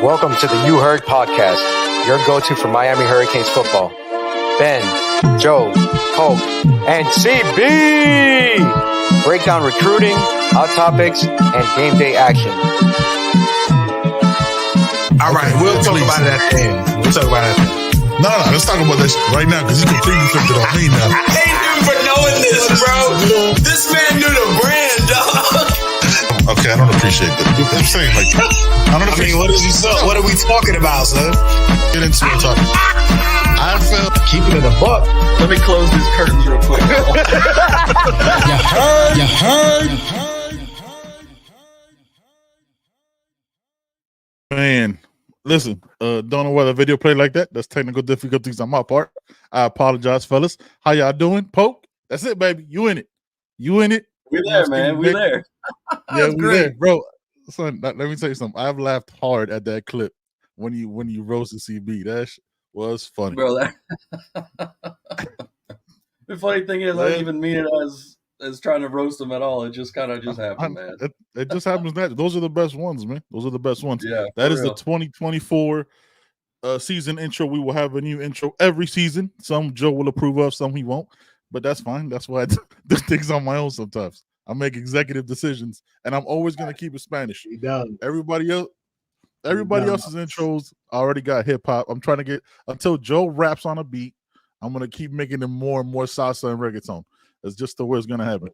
Welcome to the You Heard podcast, your go-to for Miami Hurricanes football. Ben, Joe, Poke, and CB break down recruiting, hot topics, and game day action. All right, we'll talk about it at the end. We'll talk about it at the end. No, let's talk about this right now because you completely flipped it on me now. I hate him for knowing this, bro. This man knew the brand, dog. Okay, I don't appreciate that. I'm saying, like, I don't appreciate what are we talking about, son? Get into it, talking. I felt Keeping it a buck. Let me close these curtains real quick. You heard. Man, listen, don't know why the video played like that. That's technical difficulties on my part. I apologize, fellas. How y'all doing? Poke? That's it, baby. You in it. You in it. We there, man. We there. Yeah, we there, bro. Son, let me tell you something. I've laughed hard at that clip when you roasted CB. That was funny, bro. The funny thing is, I didn't even mean it as trying to roast him at all. It just kind of happened, man. It just happens that those are the best ones, man. Those are the best ones. Yeah, that is real. The 2024 season intro. We will have a new intro every season. Some Joe will approve of, some he won't. But that's fine. That's why I do things on my own sometimes. I make executive decisions, and I'm always going to keep it Spanish. Everybody else's intros already got hip hop. I'm trying to get until Joe raps on a beat. I'm going to keep making them more and more salsa and reggaeton. That's just the way it's going to happen.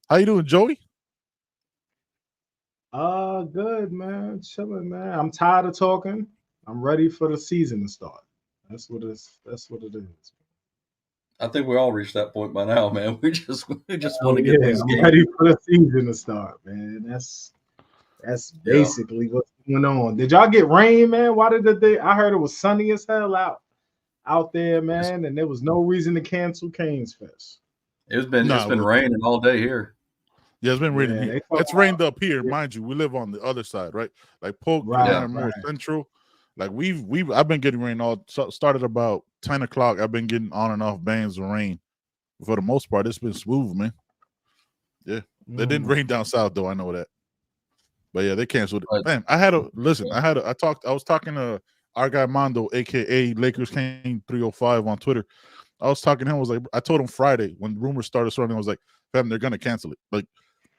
How you doing, Joey? Good, man. Chilling, man. I'm tired of talking. I'm ready for the season to start. That's what it is. I think we all reached that point by now, man. We just want to get this game. I'm ready for the season to start, man. That's basically what's going on. Did y'all get rain, man? Why did I heard it was sunny as hell out there, man, and there was no reason to cancel Canes Fest. It's been raining all day here. Yeah, it's been raining here. It's rained up here, mind you. We live on the other side, right? Like Polk, more central. Like I've been getting rain started about 10 o'clock. I've been getting on and off bands of rain. For the most part, it's been smooth, man. Yeah. They didn't rain down south though, I know that. But yeah, they canceled it. Man, I was talking to our guy Mondo, aka Lakers King 305 on Twitter. I was talking to him, I told him Friday when rumors started surrounding, I was like, fam, they're gonna cancel it. Like,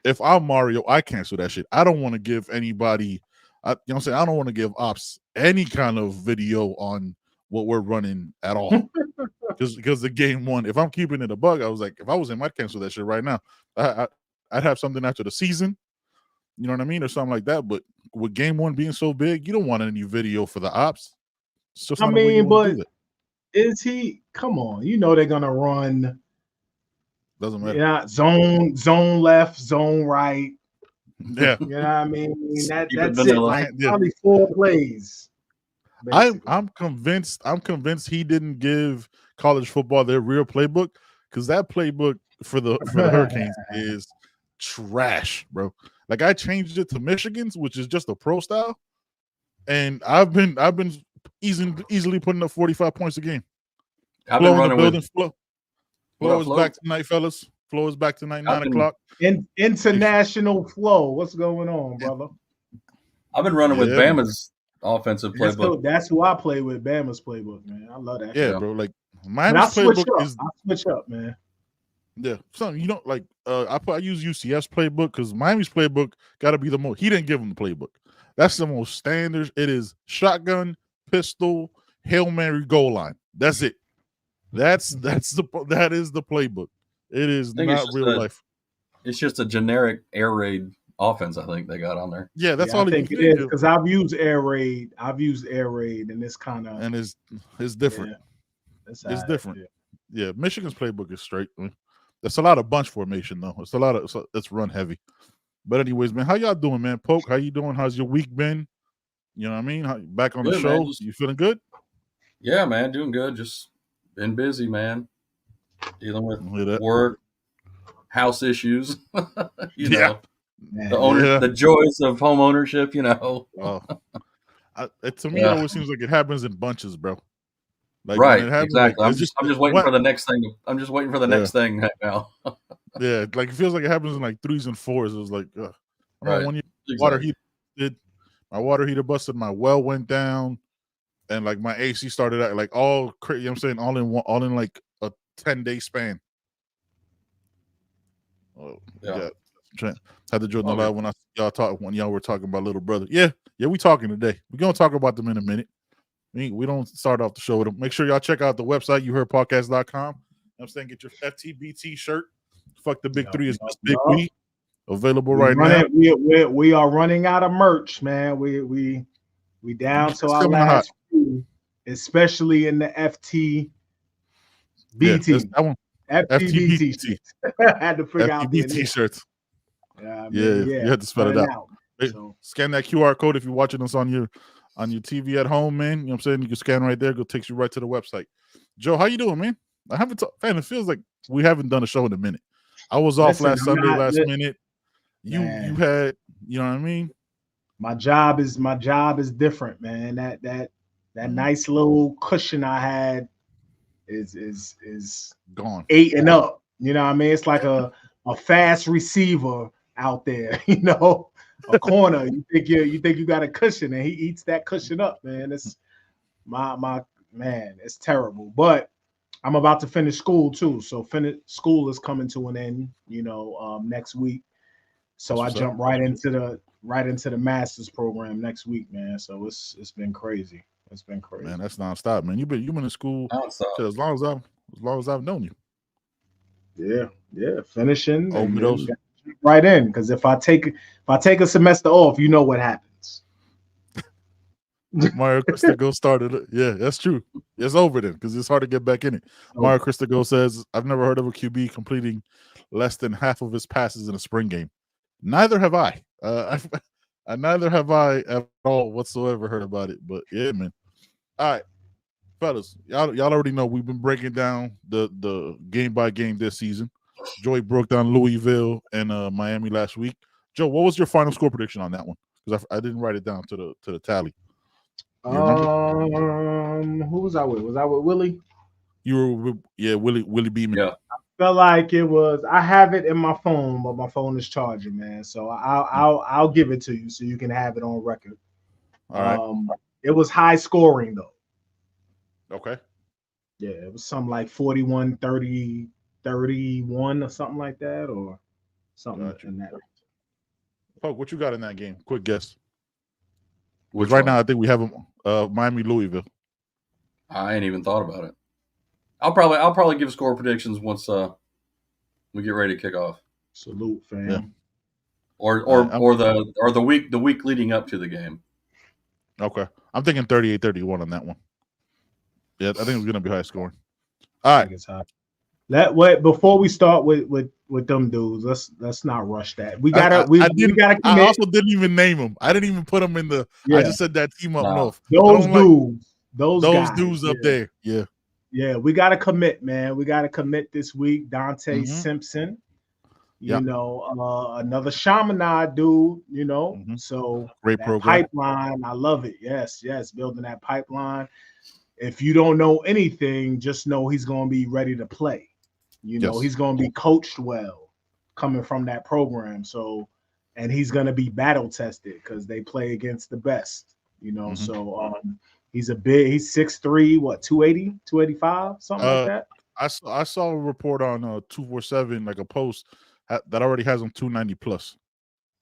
if I'm Mario, I cancel that shit. I don't want to give anybody I don't want to give ops any kind of video on what we're running at all. Because the game one, if I'm keeping it a bug, I was like, if I was him, I'd cancel that shit right now. I'd have something after the season, you know what I mean, or something like that. But with game one being so big, you don't want any video for the ops. It's just but is he? Come on, you know they're gonna run. Doesn't matter. Yeah, zone left, zone right. Yeah, you know what I mean. That's it. Like probably 4 plays. I'm convinced he didn't give college football their real playbook, because that playbook for the Hurricanes is trash, bro. Like, I changed it to Michigan's, which is just a pro style, and I've been easily putting up 45 points a game. I've been running with Flow is back tonight, fellas. Flow is back tonight, 9 o'clock. International flow. What's going on, brother? I've been running with Bama's offensive playbook. That's who I play with, Bama's playbook, man. I love that. Yeah, bro. Like, Miami's playbook is. I switch up, man. Yeah, something you don't like. I use UCF's playbook because Miami's playbook got to be the most. He didn't give him the playbook. That's the most standard. It is shotgun, pistol, Hail Mary, goal line. That's it. That is the playbook. It is not real life. It's just a generic air raid offense, I think they got on there. Yeah, that's all I think it is, because I've used air raid, and it's kind of it's different. Yeah, it's different. Yeah, Michigan's playbook is straight. That's a lot of bunch formation though. It's run heavy. But anyways, man, how y'all doing, man? Poke, how you doing? How's your week been? You know what I mean? Back on the show. Man. You feeling good? Yeah, man, doing good. Just been busy, man. Dealing with work, house issues. you know, the joys of home ownership. You know. To me, it always seems like it happens in bunches, bro. Like, right, exactly. I'm just waiting for the next thing. I'm just waiting for the next thing right now. Yeah, like it feels like it happens in like 3s and 4s. It was like, right. When you water heat did My water heater busted. My well went down, and like my AC started out like all crazy. You know what I'm saying, all in like a 10-day span. Oh yeah. Had to join the live when y'all were talking about little brother. Yeah, we talking today. We're gonna talk about them in a minute. We don't start off the show with them. Make sure y'all check out the website, youheardpodcast.com. I'm saying get your FTBT shirt. Fuck the big three is just Big B. Available right now. We are running out of merch, man. We down to our last few, especially in the FTBT. That one. FTBT. I had to figure out the shirts. Yeah, you had to spell it out. Scan that QR code if you're watching us on your TV at home, man. You know what I'm saying? You can scan right there. It takes you right to the website. Joe, how you doing, man? I haven't man, it feels like we haven't done a show in a minute. I was off last Sunday, last minute. You had, you know what I mean? My job is different, man. That nice little cushion I had is gone. 8 and up. You know what I mean? It's like a fast receiver out there, you know, a corner. You think you got a cushion and he eats that cushion up, man. It's my man, it's terrible. But I'm about to finish school too. So school is coming to an end, you know, next week. So I jump right into the master's program next week, man. So it's been crazy. It's been crazy. Man, that's nonstop, man. You've been in school as long as I've known you. Yeah. Finishing right in. Because if I take a semester off, you know what happens. Mario Cristigo started it. Yeah, that's true. It's over then because it's hard to get back in it. Mario Cristigo says, I've never heard of a QB completing less than half of his passes in a spring game. Neither have I. Neither have I at all whatsoever heard about it. But yeah, man. All right, fellas, y'all already know we've been breaking down the game by game this season. Joey broke down Louisville and Miami last week. Joe, what was your final score prediction on that one? Because I didn't write it down to the tally. Who was I with? Was I with Willie? You were with, Willie Beeman. Yeah. Felt like it was. I have it in my phone, but my phone is charging, man. So I'll give it to you so you can have it on record. All right. It was high scoring though. Okay. Yeah, it was something like 41-30, 31 or something like that, or something in that. Poke, what you got in that game? Quick guess. Right now, I think we have Miami Louisville. I ain't even thought about it. I'll probably give score predictions once we get ready to kick off. Salute, fam. Yeah. Or the week leading up to the game. Okay. I'm thinking 38-31 on that one. Yeah, I think it's gonna be high scoring. All right. Before we start with them dudes, let's not rush that. We gotta commit. I also didn't even name them. I didn't even put them in the. Yeah. I just said that team up north. Those dudes up there. Yeah. Yeah, we gotta commit, man. We gotta commit this week. Donta Simpson. You know, another Chaminade dude, you know. So great program. Pipeline, I love it. Yes, building that pipeline. If you don't know anything, just know he's going to be ready to play. You know, he's going to be coached well coming from that program. So, and he's going to be battle tested because they play against the best, you know. So he's 6'3", 280, 285, something like that. I saw a report on 247, like a post that already has him 290 plus.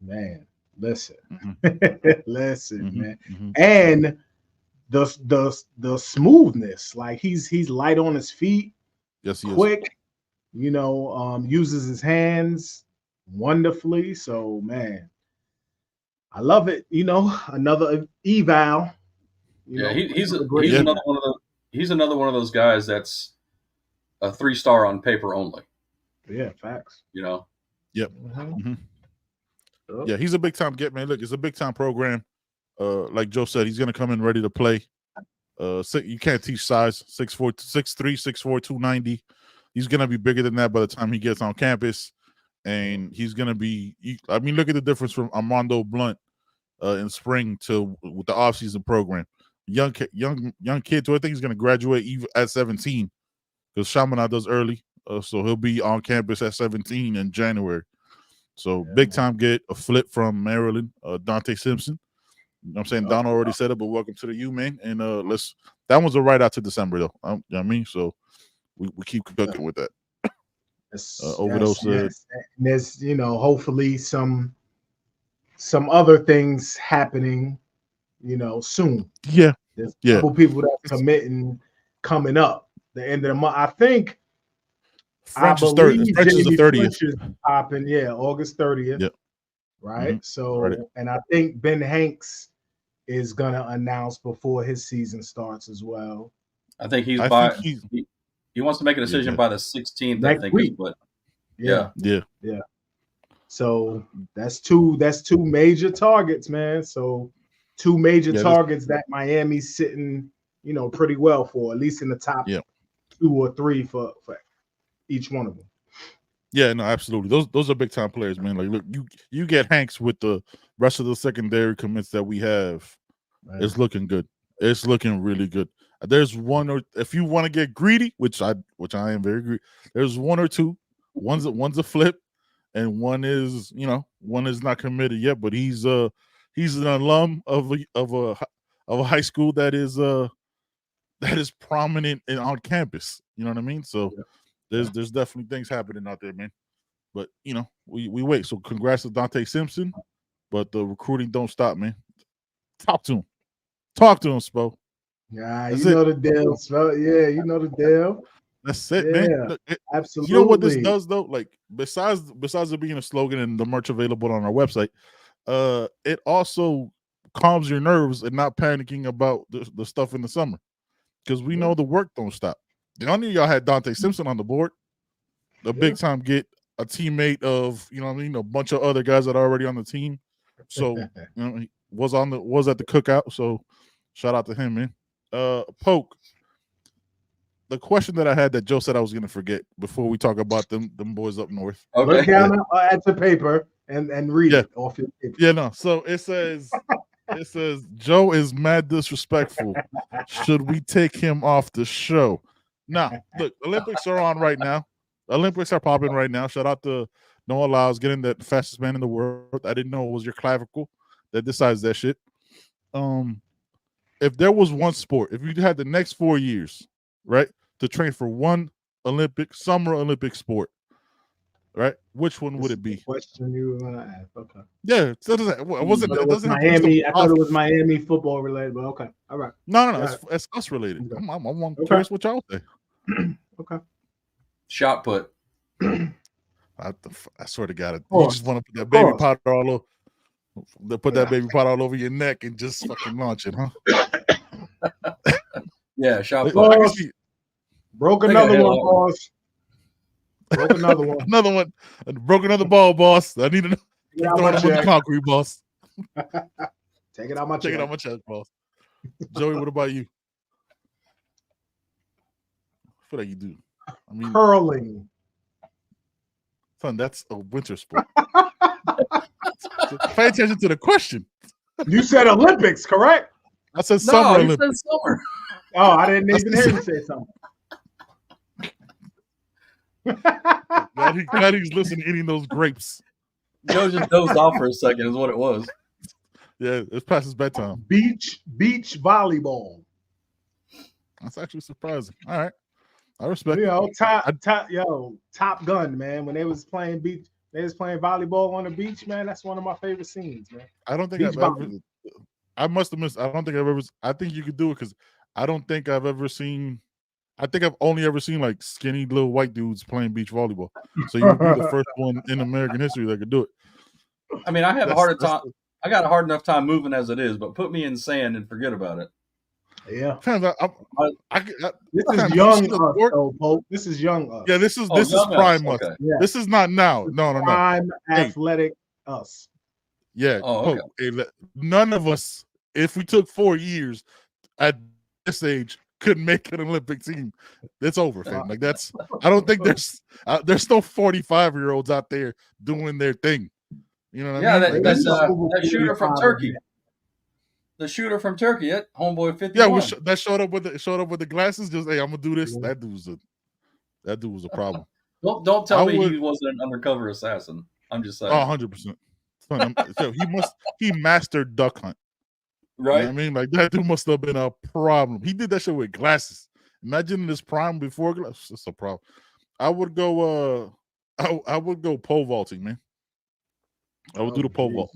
Man, listen, man. And the smoothness, like he's light on his feet. Yes, he quick, is. You know, uses his hands wonderfully. So man, I love it. You know, another eval. He's another one of those guys that's a 3-star on paper only. Yeah, facts. You know. Yep. Yeah, he's a big time get, man. Look, it's a big time program. Like Joe said, he's gonna come in ready to play. You can't teach size. 6'4", 6'3", 6'4", 290. He's gonna be bigger than that by the time he gets on campus, and he's gonna be. I mean, look at the difference from Armando Blunt in spring to with the offseason program. Young kid, so I think he's gonna graduate even at 17 because Chaminade does early, so he'll be on campus at 17 in January. So big time get, a flip from Maryland, Donta Simpson. know what I'm saying? Don already said it, but welcome to the U, man. And that one's a right out to December, though. You know what I mean? So we keep cooking with that. Overdose. Yes. And there's, hopefully some other things happening, soon. Yeah. There's a couple people that's coming up the end of the month. I think French is the 30th. Is popping, August 30th. Yep. Right. Mm-hmm. So, and I think Ben Hanks is gonna announce before his season starts as well. I think he wants to make a decision by the 16th. Next I think week. But yeah. So that's two major targets, man. So 2 major targets that Miami's sitting, pretty well for, at least in the top 2 or 3 for each one of them. Yeah, no, absolutely. Those are big time players, man. Like, look, you get Hanks with the rest of the secondary commits that we have. Man. It's looking good. It's looking really good. There's one, or if you want to get greedy, which I am very greedy. There's 1 or 2. One's a flip, and one is not committed yet, but he's an alum of a high school that is prominent on campus. You know what I mean? So there's definitely things happening out there, man. But we wait. So congrats to Donta Simpson, but the recruiting don't stop, man. Talk to him, Spo. Yeah, know the deal, Spo. Yeah, you know the deal. That's it, man. Look, absolutely. You know what this does, though? Like, besides it being a slogan and the merch available on our website, it also calms your nerves and not panicking about the stuff in the summer, because we know the work don't stop. The only y'all had Donta Simpson on the board, the big time get, a teammate of a bunch of other guys that are already on the team. So he was at the cookout. So shout out to him, man. Poke. The question that I had that Joe said I was going to forget before we talk about them boys up north. Okay. Look down at the paper and read it off your paper. Yeah, no. So it says Joe is mad disrespectful. Should we take him off the show? Now, look, Olympics are on right now. Olympics are popping right now. Shout out to Noah Lyles getting the fastest man in the world. I didn't know it was your clavicle that decides that shit. If there was one sport, if you had the next 4 years, right, to train for one summer Olympic sport, right, which one would it be? Question you were gonna ask. Okay. Yeah, it wasn't. It doesn't Miami. I thought it was Miami football related, but okay, all right. No, it's us related. Okay. I'm curious what y'all say. Okay. Shot put. I swear to God, you just want to put that baby powder all over. That baby powder all over your neck and just fucking launch it, huh? Yeah, shot put. Broke another one, boss. Broke another one. Another one. Broke another ball, boss. I need to throw it on the concrete, boss. Take it out my chest. Take it out my chest, boss. Joey, what about you? I feel like you do. I mean, curling. Son, that's a winter sport. So pay attention to the question. You said Olympics, correct? I said summer Olympics. Said summer. Oh, I didn't even hear you say something. Glad he's listening, eating those grapes. Joe just dozed off for a second, is what it was. Yeah, it's past his bedtime. Beach volleyball. That's actually surprising. All right, I respect. Top Gun, man. When they was playing volleyball on the beach, man. That's one of my favorite scenes, man. I don't think I must have missed. I don't think I've ever. I think you could do it because I don't think I've ever seen. I think I've only ever seen like skinny little white dudes playing beach volleyball. So you would be the first one in American history that could do it. I mean, I have a hard time. I got a hard enough time moving as it is, but put me in sand and forget about it. Yeah. This is young us, This is young us. Yeah, this is prime us. Okay. Yeah. This is not now. No. Prime athletic us. Yeah. Oh, okay. None of us, if we took 4 years at this age, could make an Olympic team. It's over, fam. Like that's. I don't think there's no 45-year-olds out there doing their thing. You know what I mean? That shooter from Turkey. The shooter from Turkey, homeboy 51. Yeah, that showed up with the glasses. Just I'm gonna do this. That dude was a problem. Don't tell me he wasn't an undercover assassin. I'm just saying. 100%. He mastered duck hunt. Right. You know what I mean? Like that dude must have been a problem. He did that shit with glasses. Imagine in his prime before glasses. That's a problem. I would go I would go pole vaulting, man. I would do the pole vault.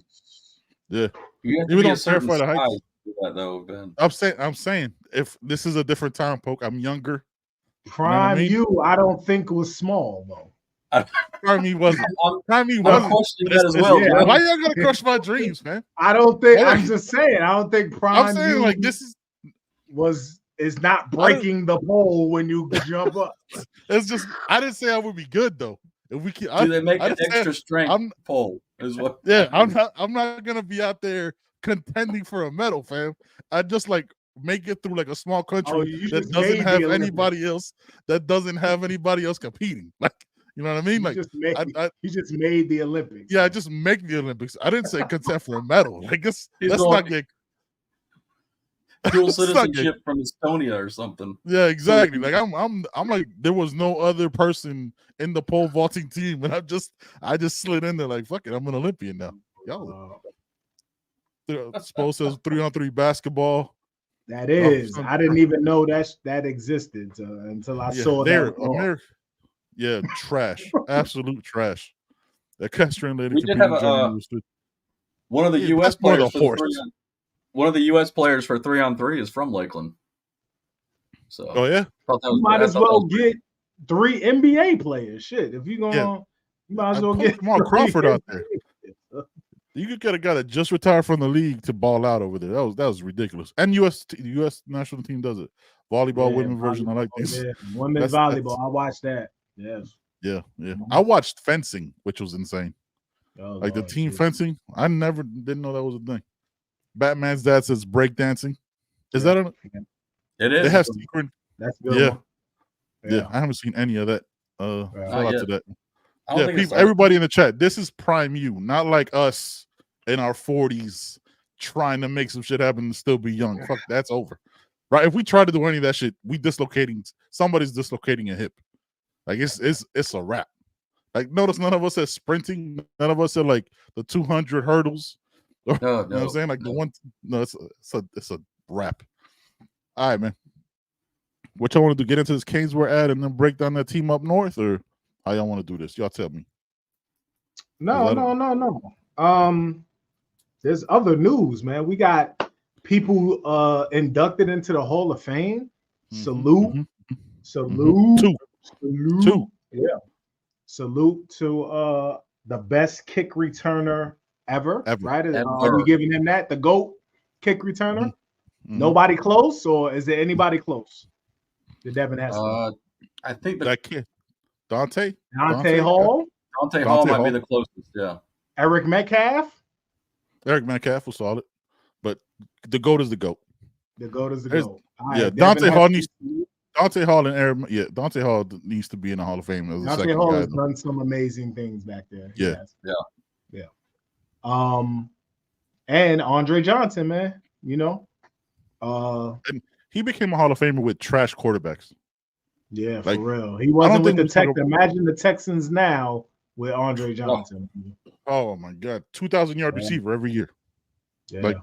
Yeah. You have to Even be though a I'm certain terrified of heights. size to do that, though, Ben. I'm saying if this is a different time, Poke, I'm younger. Prime you know what I mean? I don't think was small though. Prime you wasn't. Prime you I'm wasn't. questioning that as well. Yeah, why y'all gonna crush my dreams, man? I don't think. I'm just saying. I don't think Prime I'm saying like this is not breaking the pole when you jump up. It's just I didn't say I would be good though. If we can, do they make an extra strength pole? Is what? Yeah, I'm not gonna be out there contending for a medal, fam. I just like make it through like a small country that doesn't have anybody else. That doesn't have anybody else competing. Like, you know what I mean? Like, you just made the Olympics. Yeah, I just make the Olympics. I didn't say contend for a medal. Like, let's not get dual citizenship from Estonia or something. Yeah, exactly. Like I'm like there was no other person in the pole vaulting team, and I just slid in there like fuck it, I'm an Olympian now. Y'all supposed to 3-on-3 basketball. That is, I didn't even know that existed until I saw that. Yeah, trash, absolute trash. Equestrian lady. We did have one of the U.S. players. One of the U.S. players for 3-on-3 is from Lakeland. So, you might as well get 3 NBA players. Shit, if you're gonna, you might as well get Jamal Crawford out there. You could have got a just retired from the league to ball out over there. That was ridiculous. And U.S. national team does it. Volleyball, women version. I like this. Yeah. Women's volleyball. I watched that. Yes. Yeah. I watched fencing, which was insane. Like the team fencing. I didn't know that was a thing. Batman's dad says breakdancing. Is that a? It is. They have secret. That's good. Yeah. I haven't seen any of that. Shout out to that. Yeah, people, everybody in the chat. This is prime you, not like us in our 40s trying to make some shit happen and still be young. Fuck, that's over. Right? If we try to do any of that shit, somebody's dislocating a hip. Like it's a wrap. Like notice none of us said sprinting. None of us said like the 200 hurdles. You know what I'm saying? Like the one. No, it's a wrap. All right, man. What y'all want to do? Get into this Caneswear ad and then break down that team up north, or how y'all want to do this? Y'all tell me. No. There's other news, man. We got people inducted into the Hall of Fame. Salute. Two. Yeah. Salute to the best kick returner ever. Right? Are we giving him that? The GOAT kick returner? Nobody close, or is there anybody close? The Devin Hester. I think that kid. Dante Hall. Dante Hall might be the closest, yeah. Eric Metcalf was solid, but the GOAT is the GOAT. The GOAT is the GOAT. Yeah, Dante Hall and Eric. Yeah, Dante Hall needs to be in the Hall of Fame. Dante Hall has done some amazing things back there. Yeah. And Andre Johnson, man. And he became a Hall of Famer with trash quarterbacks. Yeah, for real. He wasn't with the Texans. Imagine the Texans now with Andre Johnson. Oh my God, 2,000-yard receiver every year. Yeah.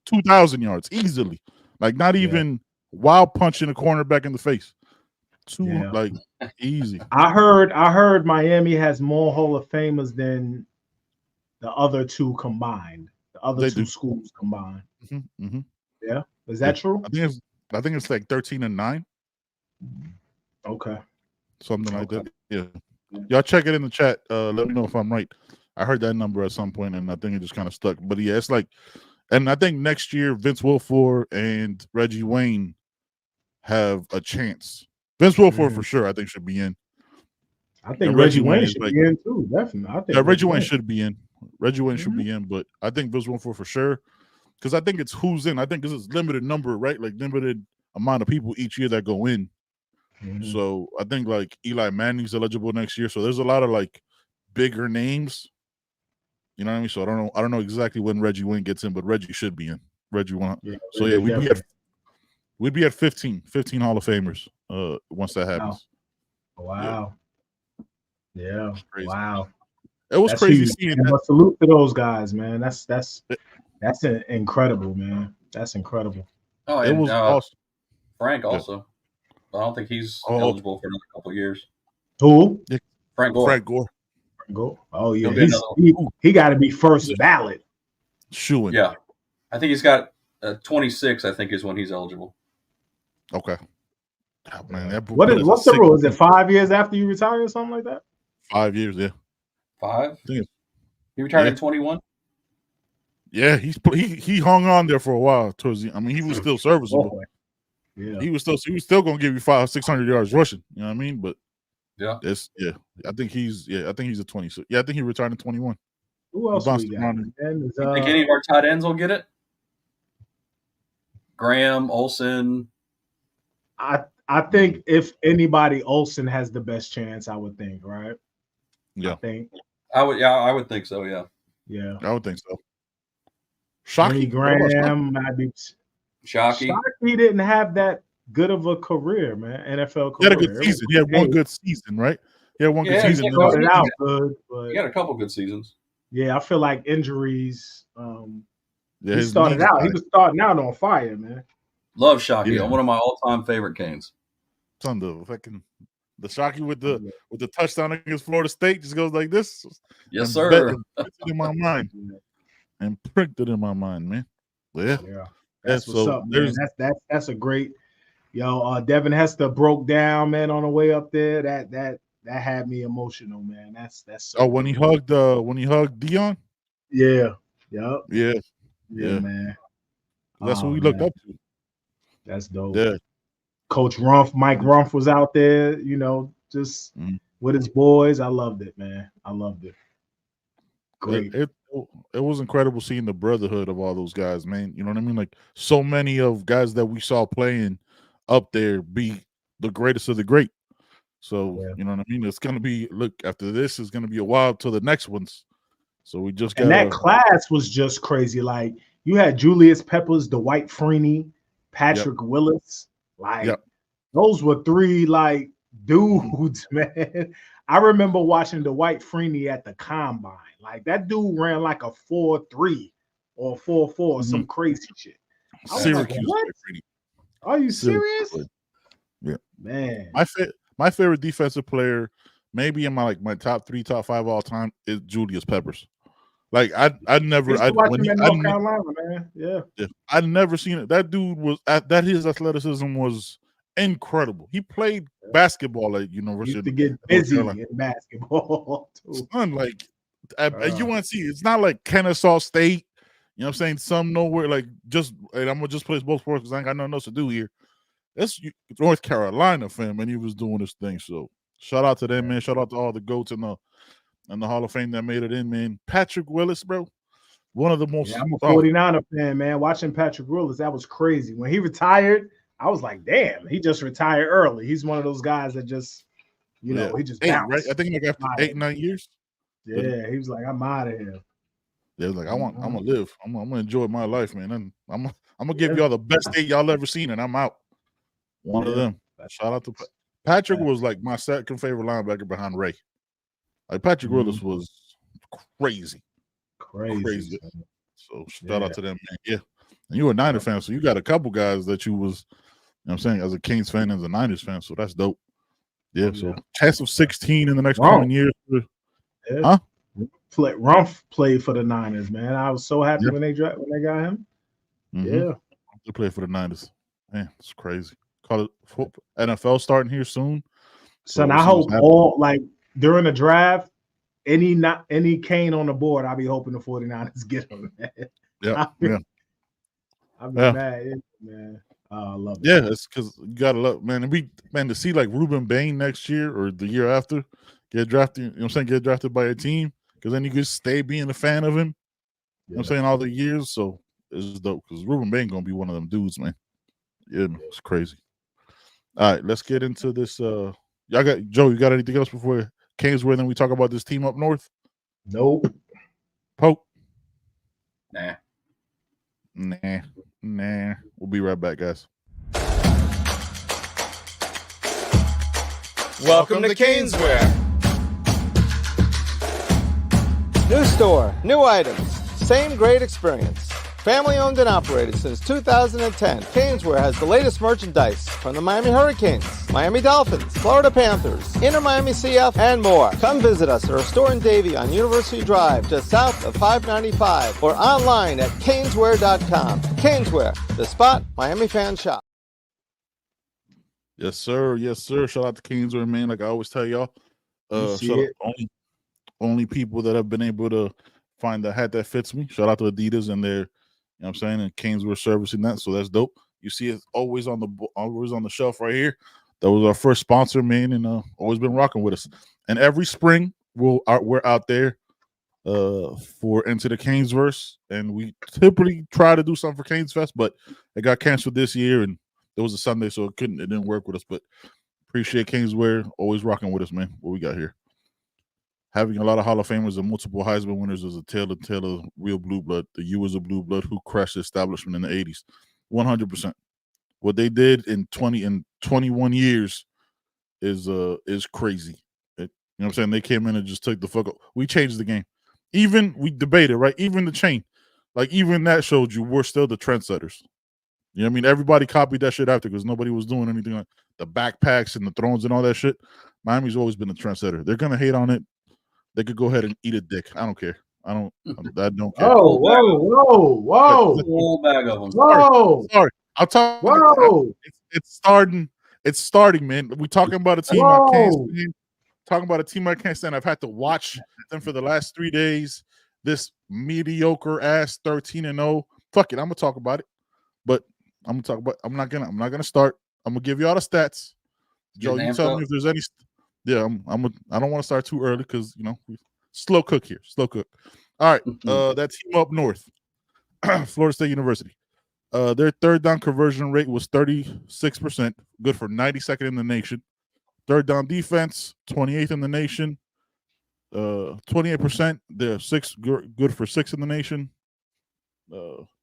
2,000 yards easily. Like not even while punching a cornerback in the face. Easy. I heard Miami has more Hall of Famers than the other two combined. The other two schools combined. Yeah, is that true? I think it's like 13 and 9. Okay. Something like that. Yeah. Y'all check it in the chat. Let me know if I'm right. I heard that number at some point, and I think it just kind of stuck. But yeah, it's like, and I think next year Vince Wilfork and Reggie Wayne have a chance. Vince Wilfork for sure, I think, should be in. I think Reggie Wayne should be in too. Definitely. Reggie Wayne should be in. Reggie Wayne should be in, but I think Vince Wilfork for sure. Because I think it's who's in. I think it's limited number, right? Like limited amount of people each year that go in. So I think like Eli Manning's eligible next year. So there's a lot of like bigger names. You know what I mean? So I don't know exactly when Reggie Wayne gets in, but Reggie should be in. Reggie won. So yeah, we'd be at 15 Hall of Famers once that happens. Wow. Yeah. Wow. It was crazy seeing that. Salute to those guys, man. That's incredible, man. That's incredible. Oh, it and was awesome. Frank also. But I don't think he's eligible for another couple of years. Who? Frank Gore. Frank Gore. Oh yeah, he got to be first ballot. Shooing. Yeah, I think he's got 26. I think is when he's eligible. Okay. Oh, man, what's the rule? Is it 5 years after you retire or something like that? 5 years, yeah. 5? He retired at 21. Yeah, he hung on there for a while. He was still serviceable. Yeah, he was still gonna give you 500-600 yards rushing. You know what I mean? But yeah, I think he's a 26. Yeah, I think he retired in 21. Who else we got? You think any of our tight ends will get it? Graham, Olsen. I think if anybody, Olsen has the best chance. I would think, right? Yeah, I would think so. Yeah, I would think so. Shockey Graham might be. Shockey didn't have that good of a career, man. NFL career. He had a good season. He had one good season, right? He had one good season. He started out good, but he had a couple good seasons. Yeah, I feel like injuries. He started out. He was starting out on fire, man. Love Shockey. One of my all-time favorite Canes. It's on the Shockey with the touchdown against Florida State just goes like this. Yes, sir. In my mind, and pricked it in my mind, man. Yeah. That's what's up, man. That's a great, Devin Hester broke down, man, on the way up there. That had me emotional, man. That's so when he hugged Dion. Yeah, man. That's what we looked up to. That's dope. Yeah. Coach Mike Rumph was out there, just with his boys. I loved it, man. I loved it. Great. It was incredible seeing the brotherhood of all those guys, man. You know what I mean? Like so many of guys that we saw playing up there be the greatest of the great. So, you know what I mean? It's going to be, after this, it's going to be a while till the next ones. So we just got. And that class was just crazy. Like you had Julius Peppers, Dwight Freeney, Patrick Willis. Those were three dudes, man. I remember watching Dwight Freeney at the combine. Like that dude ran like a 4.3 or 4.4, some crazy shit. Syracuse. What? Are you serious? Yeah, man. My favorite defensive player, maybe in my top 3, top 5 all time, is Julius Peppers. Like I'd never seen it. That dude was his athleticism was incredible. He played basketball at University. To get busy in basketball too. Son, at UNC, it's not like Kennesaw State. You know what I'm saying? Some nowhere I'm gonna just play both sports because I ain't got nothing else to do here. That's North Carolina, fam, and he was doing this thing. So shout out to them, man. Shout out to all the GOATs in the Hall of Fame that made it in, man. Patrick Willis, bro. One of the most. I'm a 49er fan, man. Watching Patrick Willis, that was crazy. When he retired, I was like, damn, he just retired early. He's one of those guys that just, he just bounced. Right? I think after 8-9 years. Yeah, he was like, I'm out of here. Yeah, like I'm gonna live. I'm gonna enjoy my life, man. And I'm gonna give y'all the best day y'all ever seen, and I'm out. One of them. Shout out to Patrick. Was like my second favorite linebacker behind Ray. Like Patrick Willis was crazy. So shout out to them, man. Yeah, and you were a Niners fan, so you got a couple guys that you was, I'm saying, as a Kings fan and as a Niners fan. So that's dope. Yeah. So chance of 16 in the next coming years. Huh? Rumph played for the Niners, man. I was so happy when they got him. Yeah, they played for the Niners. Man, it's crazy. Call it NFL starting here soon. Son, I hope during the draft, any Kane on the board, I'll be hoping the 49ers get him. Yeah. I'll be mad, man. I love it. Yeah, it's because you gotta love, man. To see like Ruben Bain next year or the year after get drafted, you know what I'm saying, get drafted by a team, because then you could stay being a fan of him. You know what I'm saying, all the years. So it's dope because Ruben Bain gonna be one of them dudes, man. Yeah, man, it's crazy. All right, let's get into this. Y'all got Joe, you got anything else before Caneswear? Then we talk about this team up north? Nope. Pope? Nah. We'll be right back, guys. Welcome to Caneswear. New store, new items, same great experience. Family owned and operated since 2010, Caneswear has the latest merchandise from the Miami Hurricanes, Miami Dolphins, Florida Panthers, Inter Miami CF, and more. Come visit us at our store in Davie on University Drive, just south of 595, or online at caneswear.com. Caneswear, the spot Miami fans shop. Yes, sir. Yes, sir. Shout out to Caneswear, man. Like I always tell y'all, only people that have been able to find the hat that fits me. Shout out to Adidas and their, you know what I'm saying, and Caneswear servicing that. So that's dope. You see it always on the shelf right here. That was our first sponsor, man, and always been rocking with us. And every spring we're out there for Into the Canesverse, and we typically try to do something for Canes Fest, but it got canceled this year, and it was a Sunday, so it didn't work with us. But appreciate Caneswear always rocking with us, man. What we got here? Having a lot of Hall of Famers and multiple Heisman winners is a tale of real blue blood. The U is a blue blood who crashed the establishment in the 80s. 100%. What they did in 21 years is crazy. You know what I'm saying? They came in and just took the fuck up. We changed the game. Even we debated, right? Even the chain. Like even that showed you we're still the trendsetters. You know what I mean? Everybody copied that shit after because nobody was doing anything like the backpacks and the thrones and all that shit. Miami's always been a trendsetter. They're gonna hate on it. They could go ahead and eat a dick. I don't care. I don't care. Oh, whoa. Whole bag of them. Whoa. Sorry. I'll talk. Whoa. It's starting, man. We talking about a team I can't stand. Talking about a team I can't stand. I've had to watch them for the last 3 days. This mediocre ass 13-0. Fuck it. I'm gonna talk about it. But I'm not gonna start. I'm gonna give you all the stats. Joe, you tell me if there's any. Yeah, I don't want to start too early because slow cook here. Slow cook. All right. That team up north, Florida State University. Their third down conversion rate was 36%, good for 92nd in the nation. Third down defense, 28th in the nation. 28%. They're good for 6th in the nation.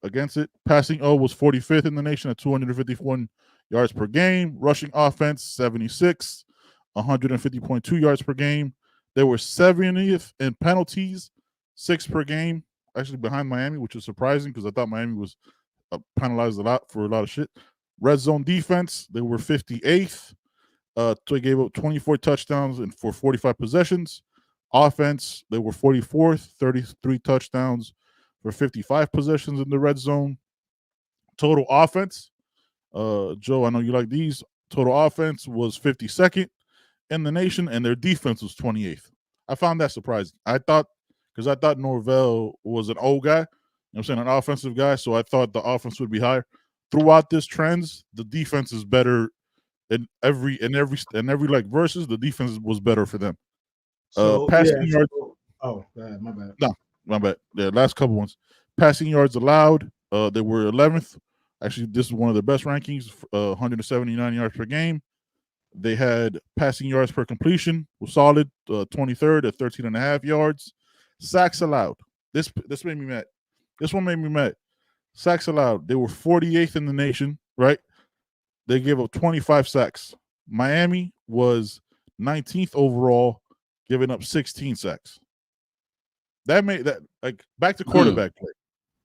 Against it, passing was 45th in the nation at 251 yards per game. Rushing offense 76, 150.2 yards per game. They were 70th in penalties, 6 per game. Actually behind Miami, which is surprising because I thought Miami was penalized a lot for a lot of shit. Red zone defense, they were 58th. They gave up 24 touchdowns and for 45 possessions. Offense, they were 44th, 33 touchdowns for 55 possessions in the red zone. Total offense, Joe, I know you like these. Total offense was 52nd in the nation, and their defense was 28th. I found that surprising. I thought Norvell was an old guy, I'm saying an offensive guy, so I thought the offense would be higher. Throughout this trends, the defense is better in every like versus. The defense was better for them. Passing yards. My bad. No, my bad. Yeah, last couple ones. Passing yards allowed. They were 11th. Actually, this is one of the best rankings. 179 yards per game. They had passing yards per completion was solid. 23rd at 13.5 yards. Sacks allowed. This made me mad. This one made me mad. Sacks allowed. They were 48th in the nation, right? They gave up 25 sacks. Miami was 19th overall, giving up 16 sacks. That made that like back to quarterback play.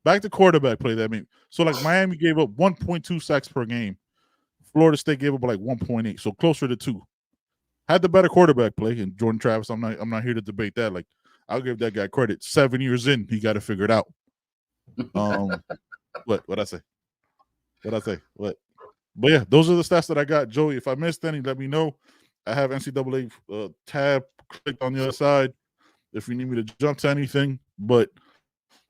Back to quarterback play. That mean so like Miami gave up 1.2 sacks per game. Florida State gave up like 1.8, so closer to 2. Had the better quarterback play, and Jordan Travis. I'm not here to debate that. Like I'll give that guy credit. 7 years in, he got to figure it out. What I say? What? But yeah, those are the stats that I got. Joey, if I missed any, let me know. I have NCAA tab clicked on the other side if you need me to jump to anything. But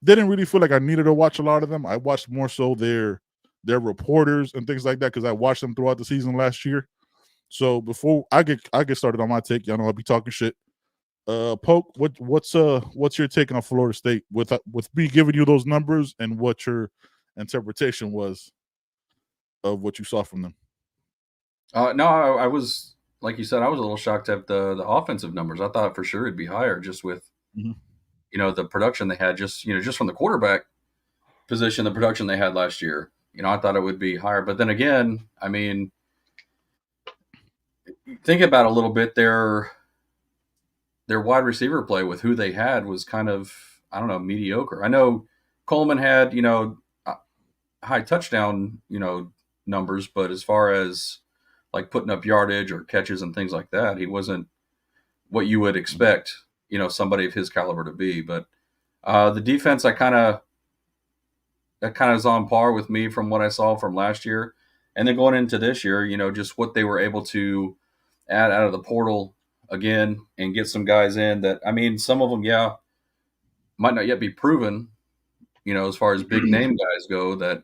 didn't really feel like I needed to watch a lot of them. I watched more so their reporters and things like that because I watched them throughout the season last year. So before I get started on my take, y'all know I'll be talking shit. Poke, what's your take on Florida State with me giving you those numbers and what your interpretation was of what you saw from them? No, I was like you said, I was a little shocked at the offensive numbers. I thought for sure it'd be higher just with the production they had, just from the quarterback position, the production they had last year. I thought it would be higher, but then again, I mean, think about it a little bit. Their wide receiver play with who they had was kind of, I don't know, mediocre. I know Coleman had, high touchdown, numbers, but as far as like putting up yardage or catches and things like that, he wasn't what you would expect, somebody of his caliber to be. But the defense, that kind of is on par with me from what I saw from last year. And then going into this year, just what they were able to add out of the portal again and get some guys in that, I mean, some of them, might not yet be proven, as far as big name guys go that,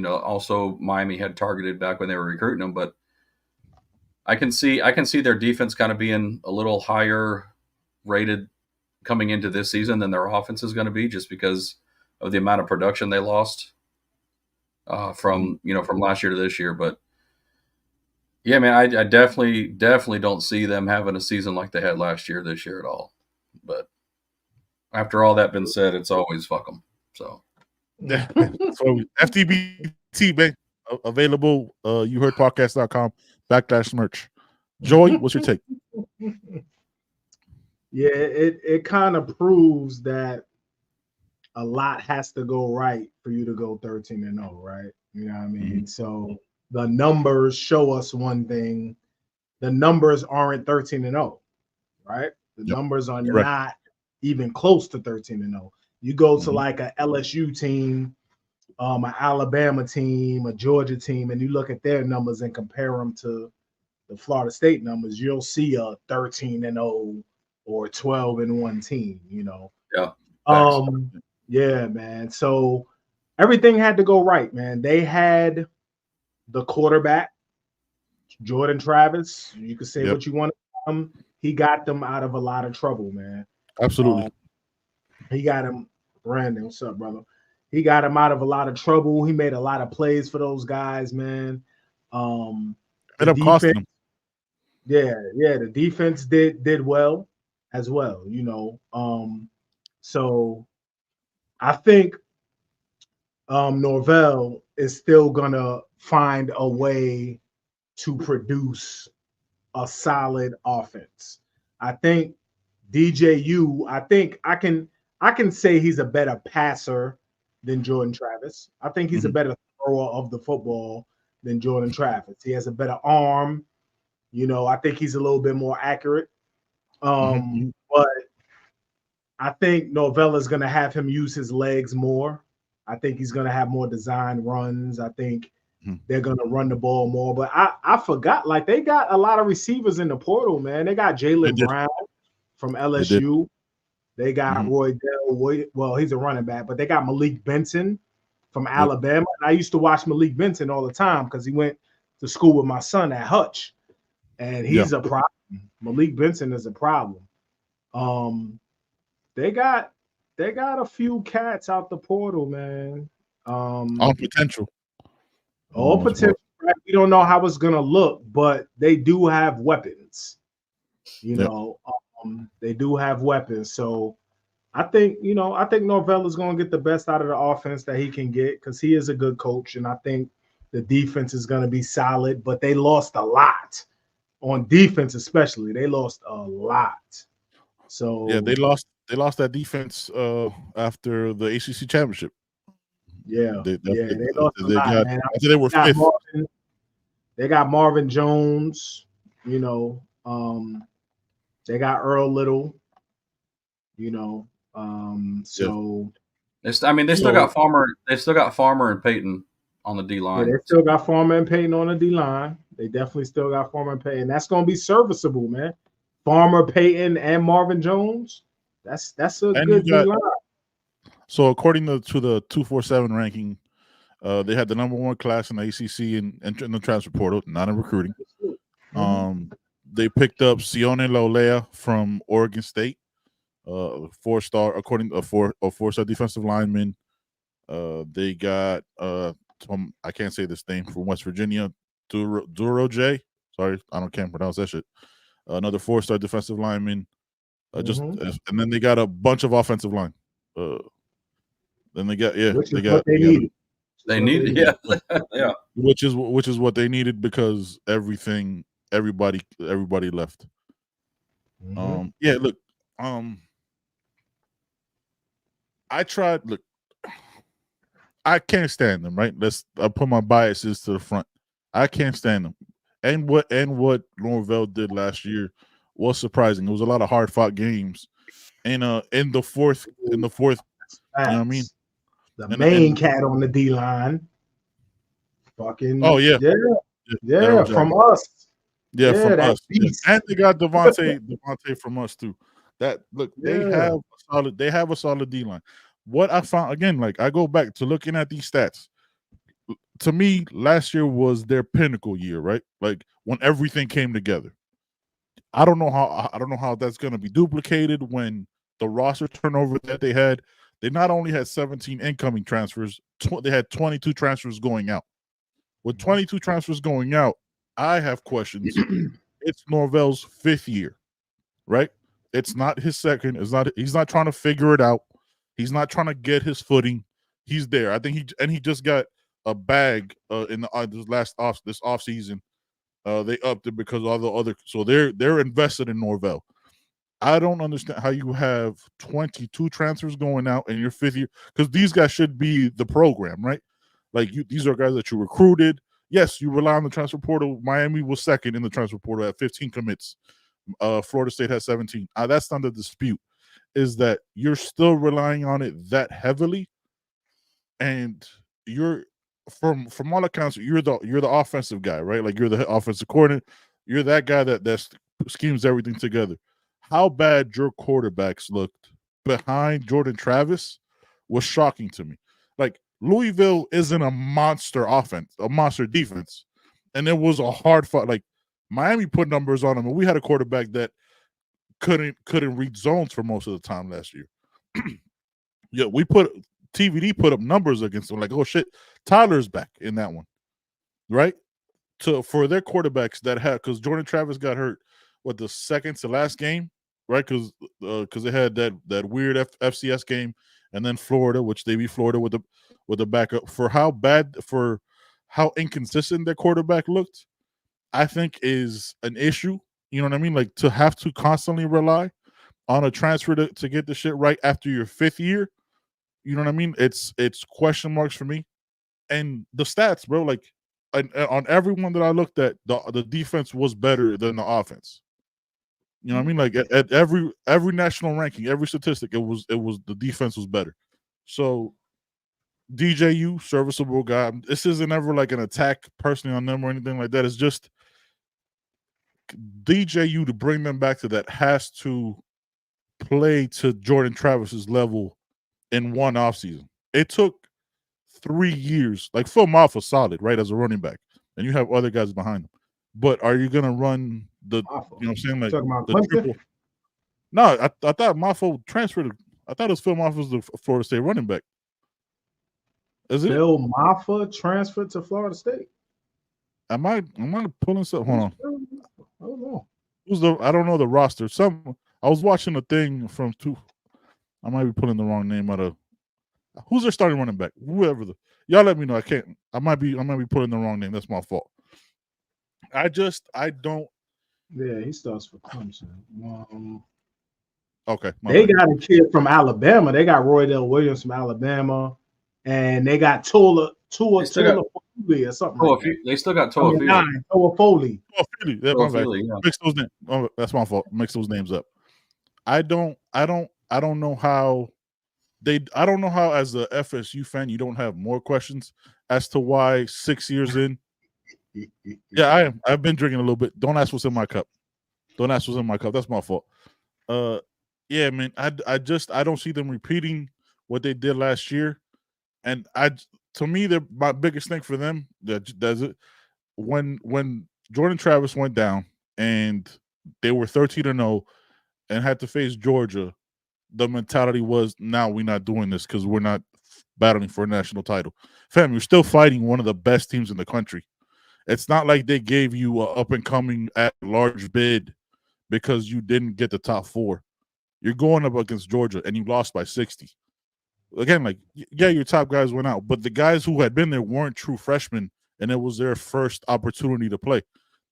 also Miami had targeted back when they were recruiting them. But I can see their defense kind of being a little higher rated coming into this season than their offense is going to be, just because of the amount of production they lost from last year to this year. But yeah, man, I definitely don't see them having a season like they had last year, this year at all. But after all that been said, it's always fuck them. So FTBT, man, available. YouHeardPodcast.com/merch. Joey, what's your take? Yeah, it kind of proves that a lot has to go right for you to go 13-0, right? You know what I mean? Mm-hmm. So the numbers show us one thing. The numbers aren't 13-0, right? The numbers are not even close to 13-0. You go to like a LSU team, an Alabama team, a Georgia team, and you look at their numbers and compare them to the Florida State numbers, you'll see a 13-0 or 12-1 team, Yeah. Yeah, man. So everything had to go right, man. They had the quarterback, Jordan Travis. You could say what you want to him. He got them out of a lot of trouble, man. Absolutely. He got him, Brandon. What's up, brother? He got him out of a lot of trouble. He made a lot of plays for those guys, man. Ended up costing him. Yeah, the defense did well as well, so I think Norvell is still gonna find a way to produce a solid offense. I think DJU, I think I can say he's a better passer than Jordan Travis. I think he's a better thrower of the football than Jordan Travis. He has a better arm. I think he's a little bit more accurate. But I think Novella's going to have him use his legs more. I think he's going to have more design runs. I think they're going to run the ball more. But I forgot, like, they got a lot of receivers in the portal, man. They got Jaylen Brown from LSU. They got Roy Dell. Well, he's a running back, but they got Malik Benson from Alabama. And I used to watch Malik Benson all the time because he went to school with my son at Hutch. And he's a problem. Malik Benson is a problem. They got a few cats out the portal, man. All potential. All potential. Right? We don't know how it's gonna look, but they do have weapons. They do have weapons. So I think Norvell is gonna get the best out of the offense that he can get because he is a good coach, and I think the defense is gonna be solid. But they lost a lot on defense, especially. They lost a lot. So yeah, they lost that defense after the ACC championship. Yeah, they lost a they lot, got, man. They were fifth. They got Marvin Jones, they got Earl Little, so they still got Farmer. They still got Farmer and Peyton on the D line. Yeah, they still got Farmer and Peyton on the D line. They definitely still got Farmer and Peyton. That's going to be serviceable, man. Farmer, Peyton, and Marvin Jones. That's a good D line. So according to the 247 ranking, they had the #1 class in the ACC in the transfer portal, not in recruiting. They picked up Sione Laulea from Oregon State, 4-star, according to a 4-star defensive lineman. They got I can't say this name, from West Virginia, Duro J. Sorry, can't pronounce that shit. Another 4-star defensive lineman. And then they got a bunch of offensive line. Then they got They needed, yeah. Which is what they needed because everybody left. Look, I tried. Look, I can't stand them. Right? I put my biases to the front. I can't stand them. And what Norvell did last year was surprising. It was a lot of hard fought games. In the fourth, you know what I mean? The main cat on the D line. Fucking yeah, from us. Yeah, from us. Yeah. And they got Devontae from us too. That look, they have a solid D line. What I found again, like I go back to looking at these stats. To me, last year was their pinnacle year, right? Like when everything came together. I don't know how that's going to be duplicated when the roster turnover that they had. They not only had 17 incoming transfers, they had 22 transfers going out. With 22 transfers going out, I have questions. It's Norvell's 5th year, right? It's not his second. He's not trying to figure it out. He's not trying to get his footing. He's there. I think he just got a bag in the this offseason. They upped it because all the other, so they're invested in Norvell. I don't understand how you have 22 transfers going out in your 5th year, because these guys should be the program, right? Like these are guys that you recruited. Yes, you rely on the transfer portal. Miami was second in the transfer portal at 15 commits. Florida State has 17. That's not the dispute. Is that you're still relying on it that heavily, and you're from all accounts you're the offensive guy, right? Like you're the offensive coordinator. You're that guy that schemes everything together. How bad your quarterbacks looked behind Jordan Travis was shocking to me. Like Louisville isn't a monster offense, a monster defense, and it was a hard fight. Like Miami put numbers on them, and we had a quarterback that couldn't read zones for most of the time last year. Yeah, TVD put up numbers against them. Like, oh shit, Tyler's back in that one, right? For their quarterbacks that had, because Jordan Travis got hurt, the second to last game, right? Because they had that weird FCS game, and then Florida, which they beat Florida with the backup. For how inconsistent their quarterback looked, I think is an issue. You know what I mean? Like to have to constantly rely on a transfer to get the shit right after your 5th year. You know what I mean? It's question marks for me. And the stats, bro, like on everyone that I looked at, the defense was better than the offense. You know what I mean? Like at every national ranking, every statistic, it was the defense was better. So DJU, serviceable guy. This isn't ever like an attack personally on them or anything like that. It's just DJU, to bring them back to that, has to play to Jordan Travis's level in one offseason. It took 3 years. Like Phil Maffa solid, right, as a running back, and you have other guys behind him. But are you gonna run the? You know what I'm saying? Like the triple. No, I thought Maffa transferred. I thought it was Phil Maffa was the Florida State running back. Is it Phil Maffa transferred to Florida State? Am I pulling something? Hold on. I don't know. I don't know the roster. I was watching a thing from two. I might be pulling the wrong name out of. Who's their starting running back? Whoever y'all let me know. I can't. I might be pulling the wrong name. That's my fault. I don't. Yeah, he starts for Clemson. Okay. They got a kid from Alabama. They got Roydell Williams from Alabama, and they got Tua Foley or something. They still got Tua Foley. Yeah, mix those names. Oh, that's my fault. Mix those names up. I don't know how I don't know how as a FSU fan you don't have more questions as to why 6 years in. Yeah, I am. I've been drinking a little bit. Don't ask what's in my cup. That's my fault. Yeah, man. I don't see them repeating what they did last year. And to me, my biggest thing for them that does it when Jordan Travis went down and they were 13-0 and had to face Georgia, the mentality was, now we're not doing this because we're not battling for a national title. Fam, you're still fighting one of the best teams in the country. It's not like they gave you an up-and-coming at large bid because you didn't get the top 4. You're going up against Georgia, and you lost by 60. Again, like, yeah, your top guys went out, but the guys who had been there weren't true freshmen, and it was their first opportunity to play.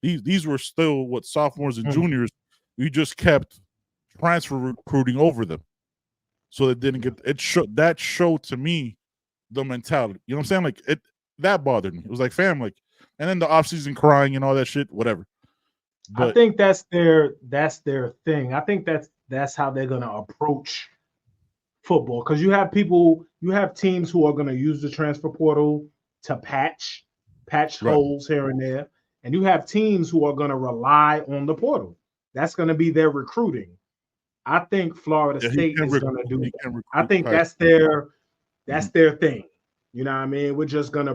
These were still sophomores and juniors. You just kept transfer recruiting over them, so they didn't get it. That showed to me the mentality. You know what I'm saying? Like that bothered me. It was like, fam, like, and then the offseason crying and all that shit, whatever. But I think that's their thing. I think that's how they're gonna approach football, because you have teams who are gonna use the transfer portal to patch holes here and there, and you have teams who are gonna rely on the portal. That's gonna be their recruiting. I think Florida State is gonna do that. I think that's their thing. You know what I mean? We're just gonna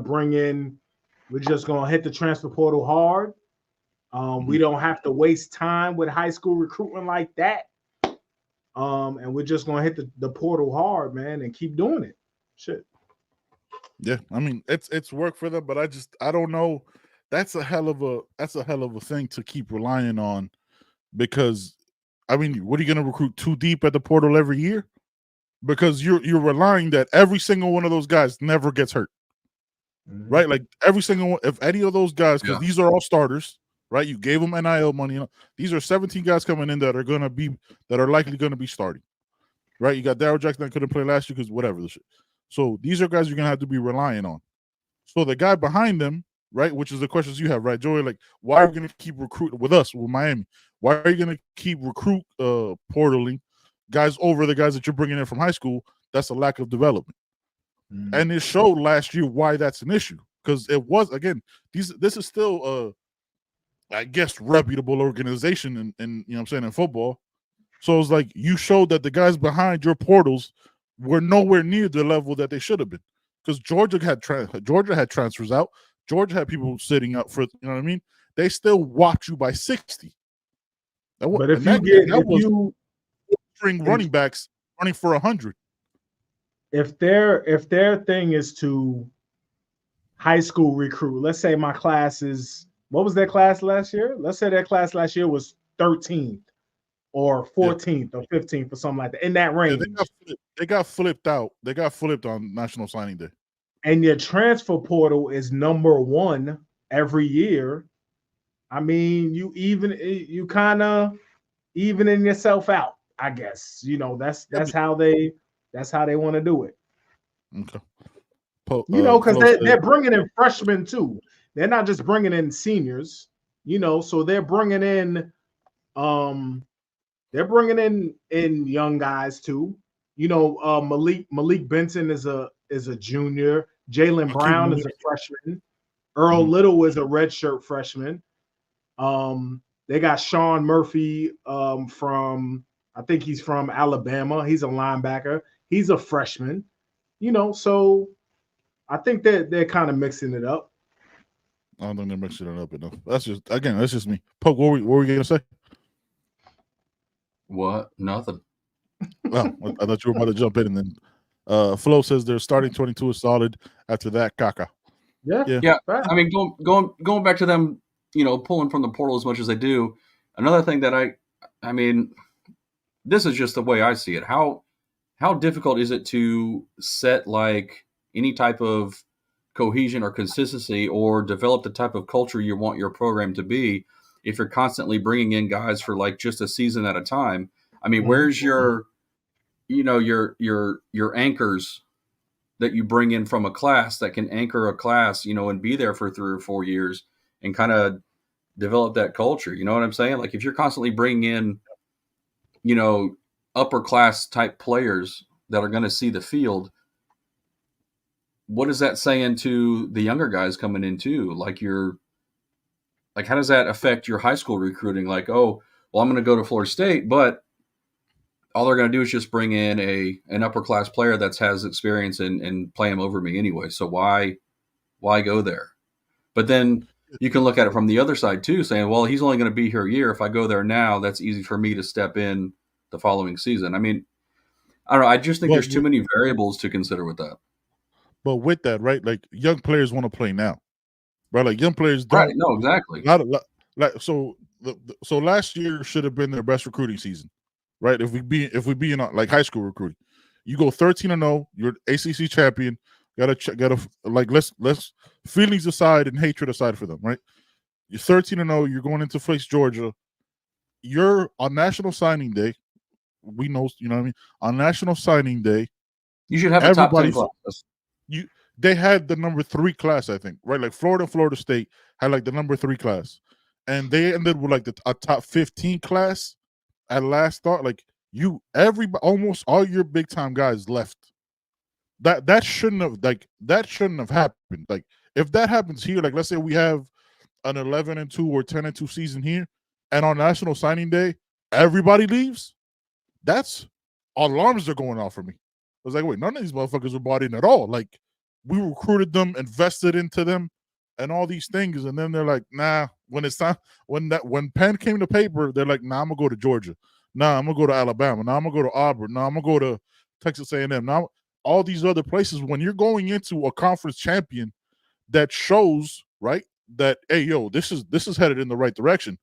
hit the transfer portal hard. We don't have to waste time with high school recruitment like that. And we're just gonna hit the portal hard, man, and keep doing it. Shit. Yeah, I mean it's work for them, but I don't know. That's a hell of a thing to keep relying on, because I mean, what are you gonna recruit too deep at the portal every year? Because you're relying that every single one of those guys never gets hurt. Right? Like every single one, if any of those guys, because these are all starters, right? You gave them NIL money. These are 17 guys coming in that are likely gonna be starting. Right? You got Darryl Jackson that couldn't play last year because whatever the shit. So these are guys you're gonna have to be relying on. So the guy behind them, right, which is the questions you have, right, Joey? Like, why are we gonna keep recruiting with Miami? Why are you gonna keep portaling guys over the guys that you're bringing in from high school? That's a lack of development. And it showed last year why that's an issue, because it was, again, this is still I guess reputable organization in you know what I'm saying, in football. So it's like you showed that the guys behind your portals were nowhere near the level that they should have been, because Georgia had transfers out. Georgia had people sitting up for, you know what I mean? They still watch you by 60. But if you string running backs running for 100. If their thing is to high school recruit, let's say my class is, what was their class last year? Let's say their class last year was 13th or 14th or 15th or something like that, in that range. Yeah, they got flipped out. They got flipped on National Signing Day. And your transfer portal is number 1 every year. I mean, you kind of evening yourself out, I guess. You know, that's how they want to do it. Okay. You know, because they're bringing in freshmen too. They're not just bringing in seniors. You know, so they're bringing in young guys too. You know, Malik Benson is a junior. Jalen Brown is a freshman. Earl Little is a redshirt freshman. They got Sean Murphy from, I think he's from Alabama. He's a linebacker. He's a freshman. You know, so I think they're kind of mixing it up. I don't think they're mixing it up enough. That's just me. Poke, what were we gonna say? What? Nothing. Well, I thought you were about to jump in, and then Flo says their starting 22 is solid. After that, Kaka. Yeah. I mean, going back to them, you know, pulling from the portal as much as they do. Another thing that I mean, this is just the way I see it. How difficult is it to set like any type of cohesion or consistency or develop the type of culture you want your program to be if you're constantly bringing in guys for like just a season at a time? I mean, where's your, you know, your anchors that you bring in from a class that can anchor a class, you know, and be there for 3 or 4 years and kind of develop that culture? You know what I'm saying? Like if you're constantly bringing in, you know, upper class type players that are going to see the field, what is that saying to the younger guys coming in too? Like how does that affect your high school recruiting? Like, oh, well, I'm going to go to Florida State, but all they're going to do is just bring in an upper class player that has experience and play him over me anyway. So why go there? But then you can look at it from the other side too, saying, well, he's only going to be here a year. If I go there now, that's easy for me to step in the following season. I mean, I don't know. I just think there's too many variables to consider with that. But with that, right, like young players want to play now, right? Like young players don't. Right, no, exactly. So last year should have been their best recruiting season, right? If we be in like high school recruiting, you go 13-0, you're ACC champion. Gotta like let's feelings aside and hatred aside for them, right? You're 13-0. You're going into face Georgia. You're on National Signing Day. We know, you know what I mean. On National Signing Day, you should have a top 10 class. they had the number 3 class, I think, right? Like Florida State had like the number 3 class, and they ended with like a top 15 class at last thought. Like almost all your big time guys left. That shouldn't have happened. Like if that happens here, like let's say we have an 11-2 or 10-2 season here, and on National Signing Day everybody leaves, that's alarms are going off for me. I was like, wait, none of these motherfuckers were bought in at all. Like we recruited them, invested into them, and all these things, and then they're like, nah. When it's time, when pen came to paper, they're like, nah, I'm gonna go to Georgia. Nah, I'm gonna go to Alabama. Nah, I'm gonna go to Auburn. Nah, I'm gonna go to Texas A&M. Now all these other places. When you're going into a conference champion, that shows right that hey, yo, this is headed in the right direction,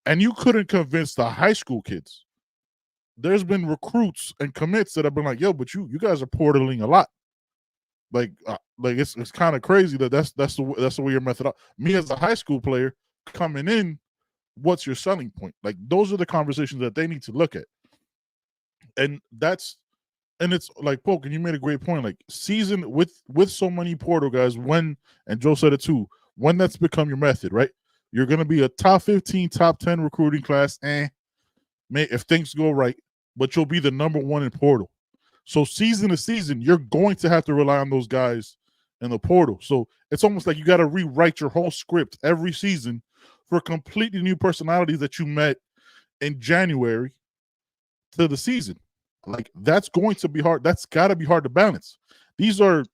and you couldn't convince the high school kids. There's been recruits and commits that have been like, yo, but you guys are portaling a lot. Like it's kind of crazy that's the way your method. Me as a high school player coming in, what's your selling point? Like those are the conversations that they need to look at, and it's like Polk, and you made a great point. Like season with so many portal guys, and Joe said it too. When that's become your method, right? You're gonna be a top 15, top 10 recruiting class, if things go right, but you'll be the number 1 in portal. So season to season, you're going to have to rely on those guys in the portal. So it's almost like you got to rewrite your whole script every season for completely new personalities that you met in January to the season. Like that's going to be hard. That's got to be hard to balance. These are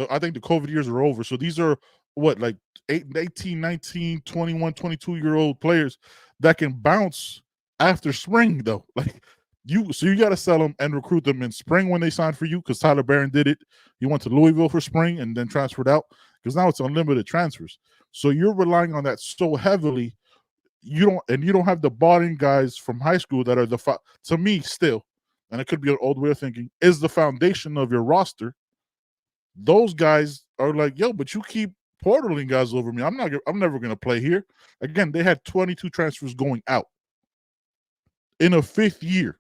I think the COVID years are over. So these are like 18, 19, 21, 22-year-old players that can bounce after spring though. Like you got to sell them and recruit them in spring when they sign for you, because Tyler Barron did it. He went to Louisville for spring and then transferred out, because now it's unlimited transfers. So you're relying on that so heavily. You don't have the bought-in guys from high school that are to me still, and it could be an old way of thinking, is the foundation of your roster. Those guys are like, yo, but you keep portaling guys over me. I'm never going to play here. Again, they had 22 transfers going out in a 5th year.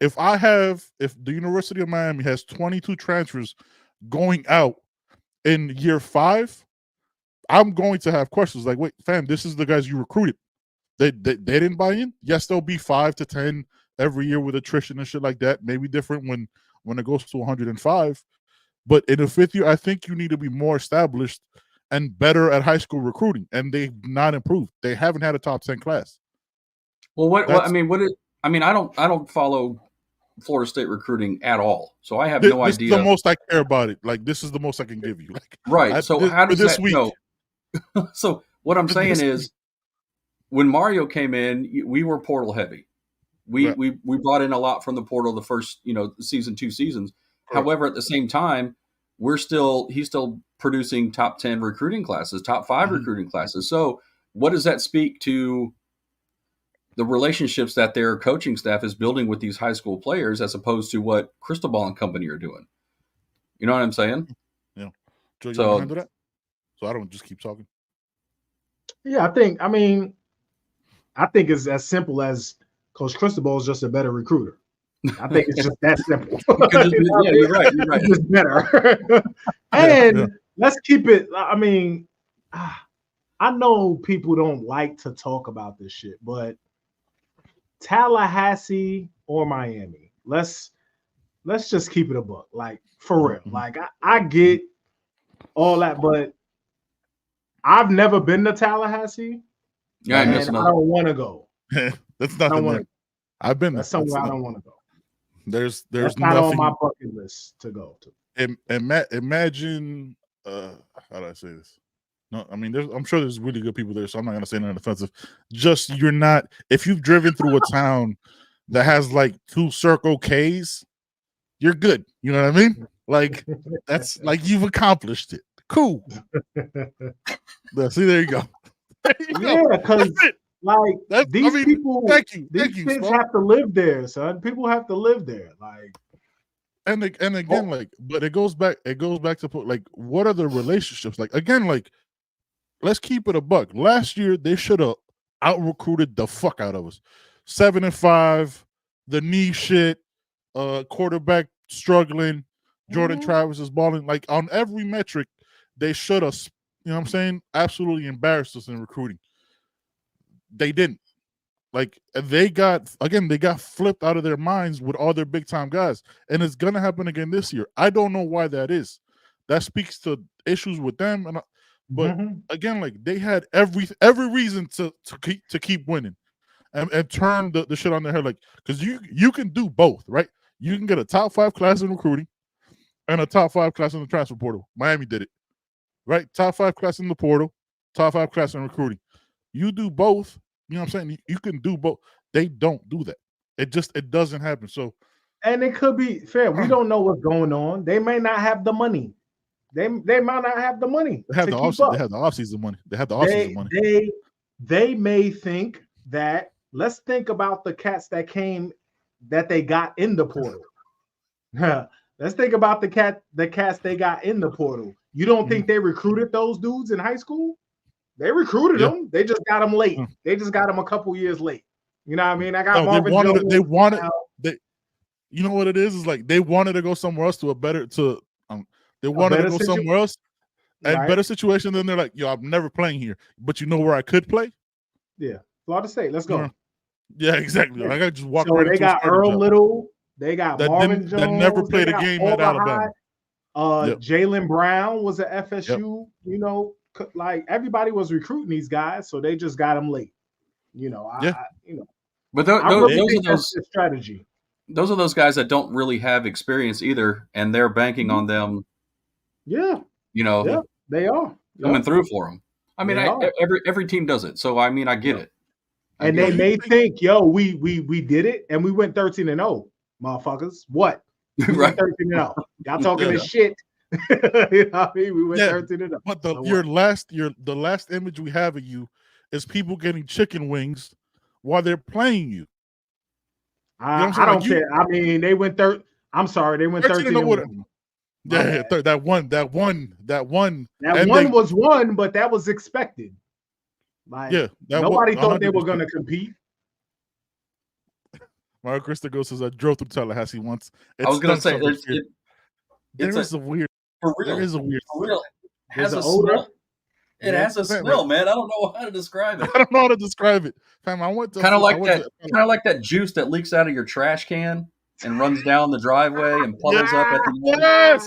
If the University of Miami has 22 transfers going out in year 5, I'm going to have questions like, wait, fam, this is the guys you recruited. They didn't buy in. Yes, there'll be 5 to 10 every year with attrition and shit like that. Maybe different when it goes to 105. But in the 5th year, I think you need to be more established and better at high school recruiting. And they've not improved. They haven't had a top 10 class. Well, I don't follow Florida State recruiting at all, so I have no idea. This is the most I care about it. Like this is the most I can give you. Like right. So how does that go? So what I'm saying is, when Mario came in, we were portal heavy. We brought in a lot from the portal the first 2 seasons. Right. However, at the same time, he's still producing top 10 recruiting classes, top 5 recruiting classes. So what does that speak to the relationships that their coaching staff is building with these high school players, as opposed to what Cristobal and company are doing? You know what I'm saying? Yeah. Joe, you want to handle that? So I don't just keep talking. Yeah, I think it's as simple as Coach Cristobal is just a better recruiter. I think it's just that simple. Yeah, you're right. It's just better. And let's keep it. I mean, I know people don't like to talk about this shit, but Tallahassee or Miami, let's just keep it a buck. Like for real. Like I get all that, but I've never been to Tallahassee. Yeah, and I don't want to go. That's nothing. I've been there. That's somewhere I don't want to go. There's That's nothing not on my bucket list to go to. Imagine how do I say this? No, I mean, I'm sure there's really good people there, so I'm not gonna say nothing offensive. Just if you've driven through a town that has like 2 Circle K's, you're good. You know what I mean? Like that's like you've accomplished it. Cool. See, there you go. Yeah, because people, thank you, kids have to live there, son. People have to live there, like. And again, like, but it goes back to like, what are the relationships? Like, again, like, let's keep it a buck. Last year, they should have out-recruited the fuck out of us. 7-5, the knee shit, quarterback struggling. Jordan Travis is balling. Like on every metric, they should have, you know what I'm saying, absolutely embarrassed us in recruiting. They didn't. Like they got flipped out of their minds with all their big time guys, and it's gonna happen again this year. I don't know why that is. That speaks to issues with them, but again, like they had every reason to keep winning, and turn the shit on their head. Like because you can do both, right? You can get a top 5 class in recruiting and a top 5 class in the transfer portal. Miami did it, right? Top 5 class in the portal, top 5 class in recruiting. You do both. You know what I'm saying? You can do both. They don't do that. It doesn't happen. So, and it could be fair. We don't know what's going on. They may not have the money. They might not have the money. They have the offseason money. They have the offseason money. They may think that. Let's think about the cats that they got in the portal. Let's think about the cats they got in the portal. You don't think they recruited those dudes in high school? They recruited them. They just got them late. They just got them a couple years late. You know what I mean? I got Marvin Jones. You know what it is? Is like they wanted to go somewhere else to they wanted to go somewhere else and better situation. Then they're like, yo, I'm never playing here. But you know where I could play? Yeah, Florida State. Let's go. Yeah, exactly. I got to just walk. So they got Earl Little. They got Marvin Jones. That never played a game at Alabama. Jaylen Brown was at FSU. You know. Like everybody was recruiting these guys, so they just got them late. You know, But those are those strategy. Those are those guys that don't really have experience either, and they're banking on them. Yeah, they are coming through for them. I mean, every team does it, so I mean, I get it. And they may think, yo, we did it, and we went 13-0, motherfuckers. What? We went 13-0. Y'all talking this shit. You know what I mean? We went 13-0. But the last image we have of you is people getting chicken wings while they're playing you. I don't care. I mean, they went I'm sorry, they went 13-1. Yeah, that one was one, but that was expected. Like, nobody thought they were going to compete. Mario Christogo says I drove through Tallahassee once. I was going to say there is a weird. For real. There is a weird. For real. It has a smell. It has a smell, man. I don't know how to describe it. I don't know how to describe it. Fam, I went to kind of like that juice that leaks out of your trash can and runs down the driveway and puddles up at the end.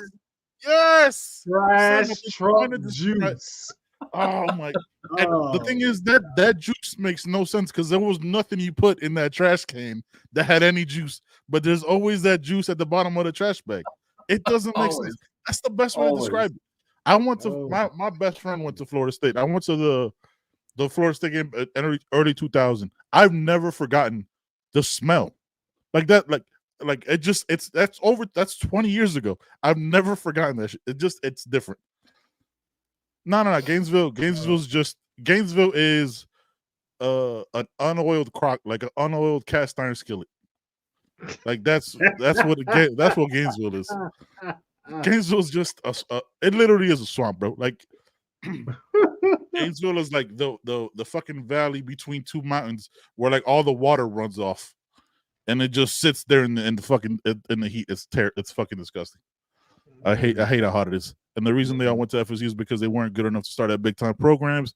Yes. Trash truck juice. Oh my! The thing is that juice makes no sense because there was nothing you put in that trash can that had any juice, but there's always that juice at the bottom of the trash bag. It doesn't make sense. That's the best way to describe it. I went to my best friend went to Florida State. I went to the Florida State game at early 2000. I've never forgotten the smell like that. Like that's 20 years ago. I've never forgotten that shit. It's different. No. Gainesville is an unoiled crock, like an unoiled cast iron skillet. Like that's what Gainesville is. Gainesville's just it literally is a swamp, bro. Like Gainesville is like the fucking valley between two mountains where like all the water runs off, and it just sits there in the heat. It's fucking disgusting. I hate how hot it is. And the reason they all went to FSU is because they weren't good enough to start at big time programs.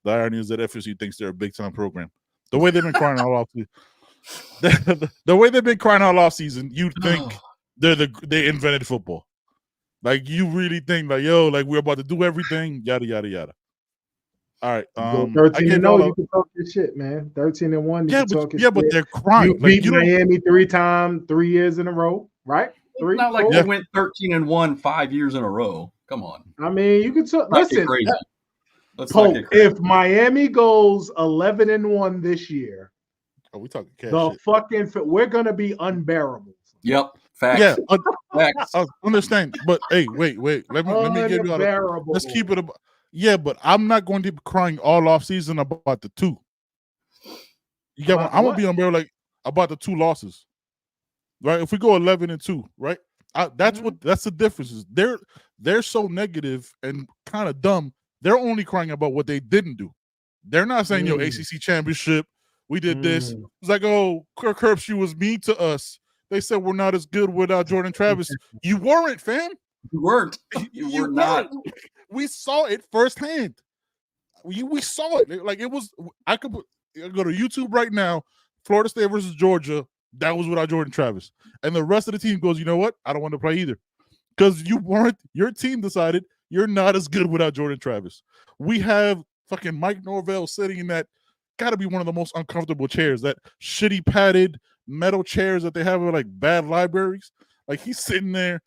The irony is that FSU thinks they're a big time program. The way they've been crying all off the way they've been crying all off season, you'd think they invented football. Like you really think like, yo, like we're about to do everything, yada yada yada. All right. 13-0, you can talk this shit, man. 13-1, but they're crying. You beat Miami 3 years in a row, right? It's not like they went 13-1 5 years in a row. Come on. I mean, you can talk. Listen, Pope, if Miami goes 11-1 this year, we talking cash shit. We're gonna be unbearable. Yep. Facts. Yeah, facts. I understand. But hey, wait. Let me give you all. Let's keep it. Yeah, but I'm not going to be crying all off season about the two. You get I'm gonna be unbearable like about the two losses. Right? If we go 11-2, right? That's the difference. Is they're so negative and kind of dumb. They're only crying about what they didn't do. They're not saying, yo, ACC championship, we did this. It's like, oh, Kirk Herbstreit was mean to us. They said we're not as good without Jordan Travis. You weren't, fam. You weren't. You were not. We saw it firsthand. We saw it. Like it was. I could go to YouTube right now. Florida State versus Georgia. That was without Jordan Travis, and the rest of the team goes. You know what? I don't want to play either, because you weren't. Your team decided you're not as good without Jordan Travis. We have fucking Mike Norvell sitting in that. Got to be one of the most uncomfortable chairs. That shitty padded metal chairs that they have in like bad libraries. Like he's sitting there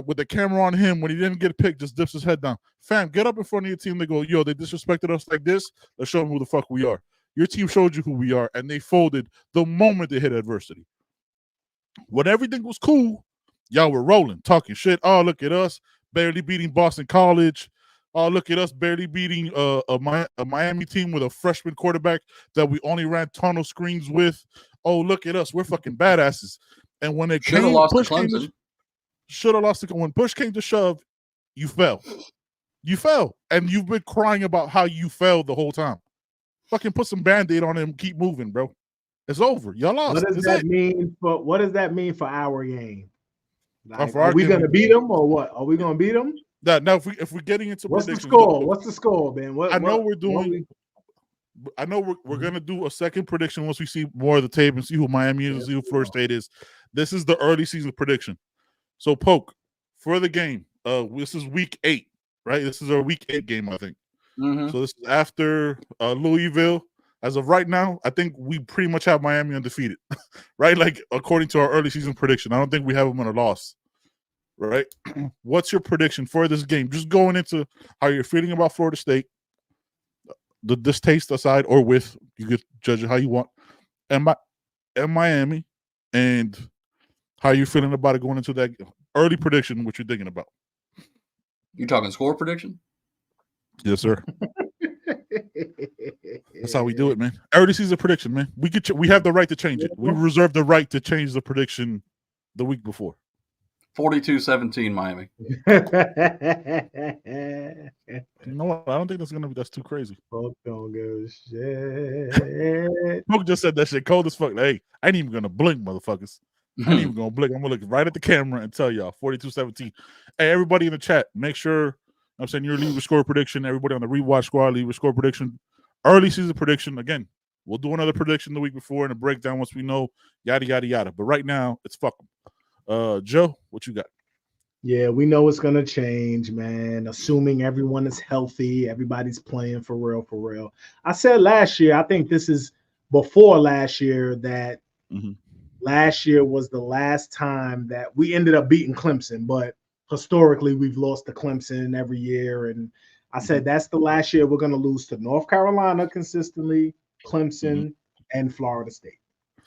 with the camera on him when he didn't get picked, just dips his head down. Fam, get up in front of your team. They go, yo, they disrespected us like this. Let's show them who the fuck we are. Your team showed you who we are, and they folded the moment they hit adversity. When everything was cool, y'all were rolling, talking shit. Oh, look at us, barely beating Boston College. Oh, look at us barely beating a Miami team with a freshman quarterback that we only ran tunnel screens with. Oh, look at us. We're fucking badasses. And when it should have lost to Clemson. Should have lost to when push came to shove, you fell. You fell. And you've been crying about how you fell the whole time. Fucking put some Band-Aid on it and keep moving, bro. It's over. Y'all lost. What does that mean for our game? Like, are we gonna beat them or what? Are we gonna beat them? Now, if we're getting into what's predictions, the score? What's the score, man? I know we're gonna do a second prediction once we see more of the tape and see who Miami is, see who Florida State is. This is the early season prediction. So, Poke, for the game, this is week 8, right? This is our week 8 game, I think. Mm-hmm. So this is after Louisville. As of right now, I think we pretty much have Miami undefeated, right? Like according to our early season prediction, I don't think we have them on a loss. Right? What's your prediction for this game? Just going into how you're feeling about Florida State, the distaste aside, or with, you could judge it how you want, and Miami, and how you're feeling about it going into that early prediction, what you're thinking about. You talking score prediction? Yes, sir. That's how we do it, man. Early season prediction, man. We have the right to change it. We reserve the right to change the prediction the week before. 42-17 Miami. You know what? I don't think that's too crazy. Fuck don't go shit. Smoke just said that shit cold as fuck. Hey, I ain't even gonna blink, motherfuckers. I ain't even gonna blink. I'm gonna look right at the camera and tell y'all 42-17. Hey, everybody in the chat, make sure I'm saying your leave a score prediction. Everybody on the rewatch squad, leave a score prediction. Early season prediction. Again, we'll do another prediction the week before and a breakdown once we know yada yada yada. But right now, it's fuck them. Joe, what you got? Yeah, we know it's gonna change, man. Assuming everyone is healthy, everybody's playing for real, for real. I said last year, I think this is before last year, that last year was the last time that we ended up beating Clemson, but historically we've lost to Clemson every year. And I said that's the last year we're gonna lose to North Carolina consistently, Clemson, and Florida State.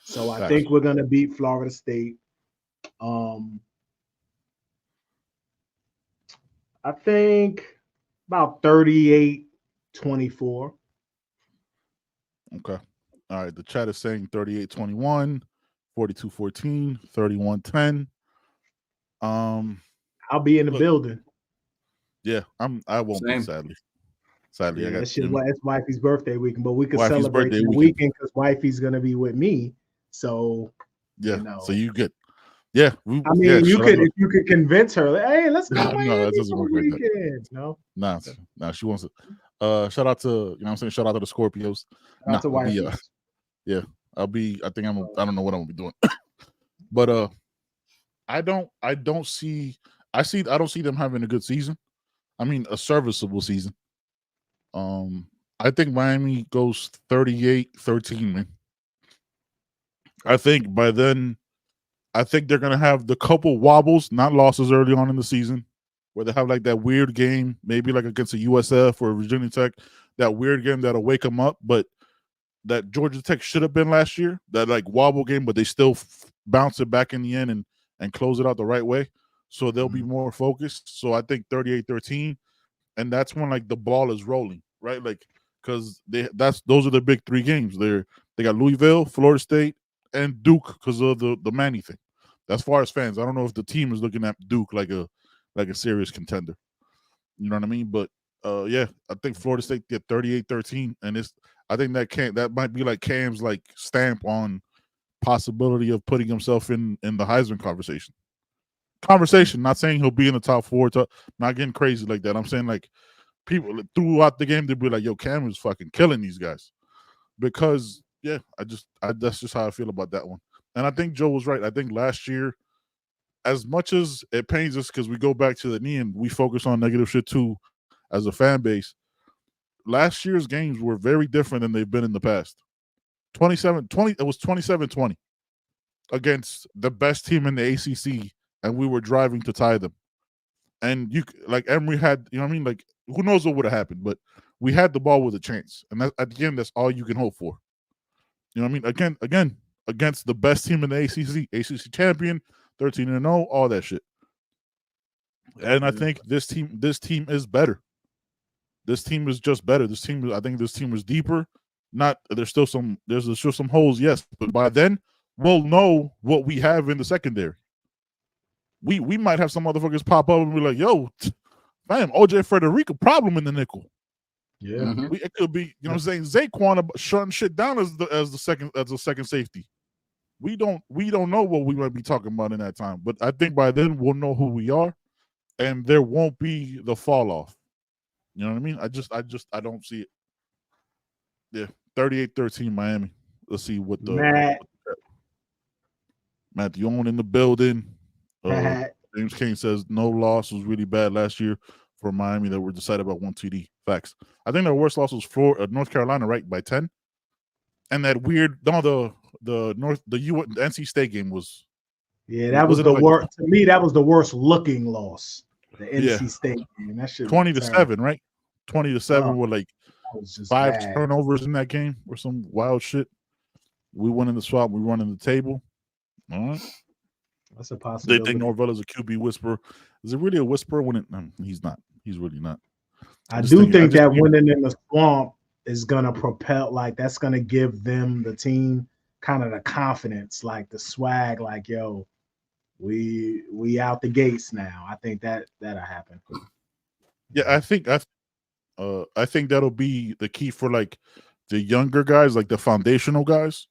So I think we're gonna beat Florida State. I think about 38-24. Okay. All right. The chat is saying 38-21, 42-14, 31-10. I'll be in the building. Yeah, I won't be, sadly. Sadly, yeah, it's wifey's birthday weekend, but we could wifey's celebrate the weekend because wifey's gonna be with me. So yeah, so you get. Yeah, you could if you could convince her, like, hey, let's go. No, that doesn't work like that. No, she wants it. Shout out to, you know what I'm saying, shout out to the Scorpios. Shout out to wife. Yeah, I don't know what I'm gonna be doing. But I don't see them having a good season. I mean, a serviceable season. I think Miami goes 38-13, man. I think by then, they're going to have the couple wobbles, not losses early on in the season, where they have like that weird game, maybe like against a USF or Virginia Tech, that weird game that'll wake them up, but that Georgia Tech should have been last year, that like wobble game, but they still bounce it back in the end and close it out the right way. So they'll be more focused. So I think 38-13, and that's when like the ball is rolling, right? Like, because those are the big 3 games. They got Louisville, Florida State, and Duke because of the Manny thing. As far as fans, I don't know if the team is looking at Duke like a serious contender. You know what I mean? But yeah, I think Florida State get 38-13, and I think that might be like Cam's like stamp on possibility of putting himself in the Heisman conversation. Not saying he'll be in the top 4, not getting crazy like that. I'm saying like people throughout the game, they'll be like, yo, Cam is fucking killing these guys. Because that's just how I feel about that one. And I think Joe was right. I think last year, as much as it pains us because we go back to the knee and we focus on negative shit too as a fan base, last year's games were very different than they've been in the past. It was 27-20 against the best team in the ACC, and we were driving to tie them. And Emory had, you know what I mean? Like, who knows what would have happened, but we had the ball with a chance. And at the end, that's all you can hope for. You know what I mean? Again, against the best team in the ACC champion, 13-0, all that shit. And I think this team is better. This team is just better. I think this team is deeper. There's still some holes, yes, but by then we'll know what we have in the secondary. We might have some motherfuckers pop up and be like, yo, fam, OJ Frederica problem in the nickel. Yeah. Mm-hmm. It could be, you know what I'm saying, Zaquan shutting shit down as the second safety. We don't know what we might be talking about in that time, but I think by then we'll know who we are, and there won't be the fall off. You know what I mean? I don't see it. Yeah, 38-13 Miami. Let's see what the Matt Dion in the building. James King says no loss was really bad last year for Miami that were decided by 1 TD. Facts. I think their worst loss was for North Carolina, right, by 10. And that weird, the NC State game was. Yeah, that was the worst. To me, that was the worst looking loss. The NC State game. That shit 20-7, right? 20-7 with like 5 turnovers in that game or some wild shit. We won in the swap. We won in the table. All right. That's a possibility. They think Norvell is a QB whisperer. Is it really a whisperer when it? No, he's not. He's really not. I do think that winning in the swamp is gonna propel, like that's gonna give them, the team, kind of the confidence, like the swag, like yo, we out the gates now. I think that'll happen. Yeah, I think that'll be the key for like the younger guys, like the foundational guys.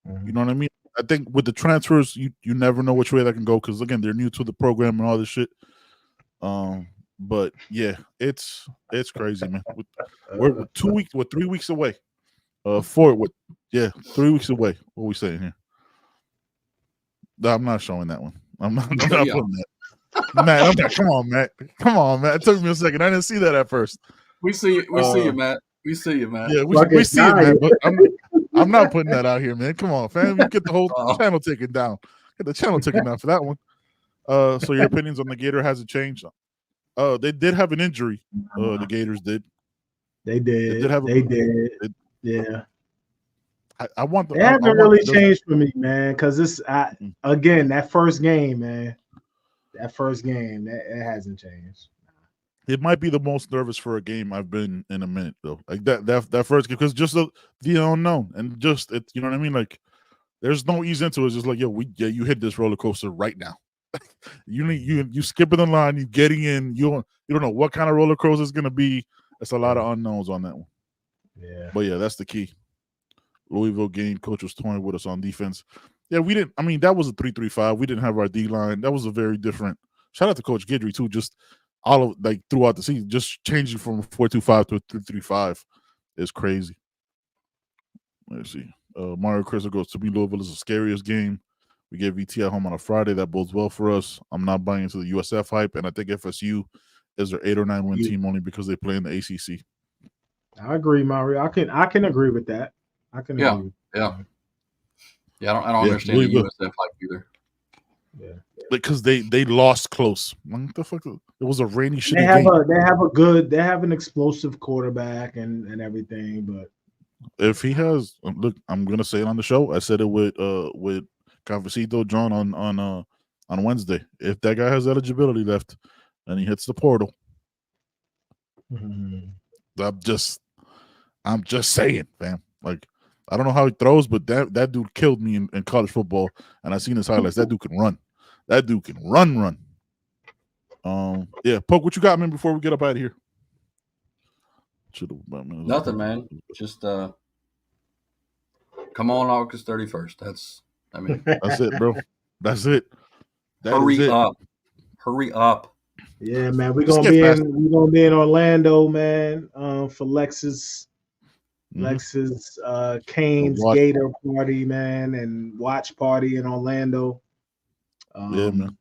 Mm-hmm. You know what I mean? I think with the transfers, you never know which way that can go because again, they're new to the program and all this shit. But yeah, it's crazy, man. We're 3 weeks away. 3 weeks away. What are we saying here? No, I'm not showing that one. I'm not putting that. Matt, I'm not. Come on, Matt. It took me a second. I didn't see that at first. We see you, Matt. We see you, Matt. Yeah, we see it, man. But I'm not putting that out here, man. Come on, fam. You get the whole channel taken down. Get the channel taken down for that one. So your opinions on the Gator hasn't changed. They did have an injury. The Gators did. They did. They did. Yeah. I want the. It hasn't really changed for me, man. Because it's again that first game, man. That first game, it hasn't changed. It might be the most nervous for a game I've been in a minute, though. Like that first game, because just the unknown and just it, you know what I mean. Like, there's no ease into it. It's just like, you hit this roller coaster right now. you skipping the line, you getting in. You don't know what kind of roller coaster it's gonna be. It's a lot of unknowns on that one. Yeah, but yeah, that's the key. Louisville game. Coach was toying with us on defense. Yeah, we didn't. I mean, that was a 3-3-5. We didn't have our D line. That was a very different. Shout out to Coach Guidry too. Just all of like throughout the season, just changing from 4-2-5 to 3-3-5 is crazy. Let's see. Mario Crystal goes to me. Louisville is the scariest game. We get VT at home on a Friday. That bodes well for us. I'm not buying into the USF hype, and I think FSU is their 8 or 9 win team only because they play in the ACC. I agree, Mario. I can agree with that. I can agree. Yeah. I don't understand the USF hype either. Yeah, because they lost close. What the fuck? It was a rainy shitty game. They have an explosive quarterback and everything, but if he has, look, I'm gonna say it on the show. I said it with Conversito John on Wednesday. If that guy has eligibility left and he hits the portal, I'm just saying, fam. Like, I don't know how he throws, but that dude killed me in college football, and I seen his highlights. That dude can run. That dude can run. Yeah, Poke, what you got, man? Before we get up out of here, nothing, man. Just come on August 31st. I mean, that's it, bro. That's it. Hurry up. Yeah, man. We're gonna be in Orlando, man, for Lex's Kane's Gator party, man, and watch party in Orlando. Yeah, man.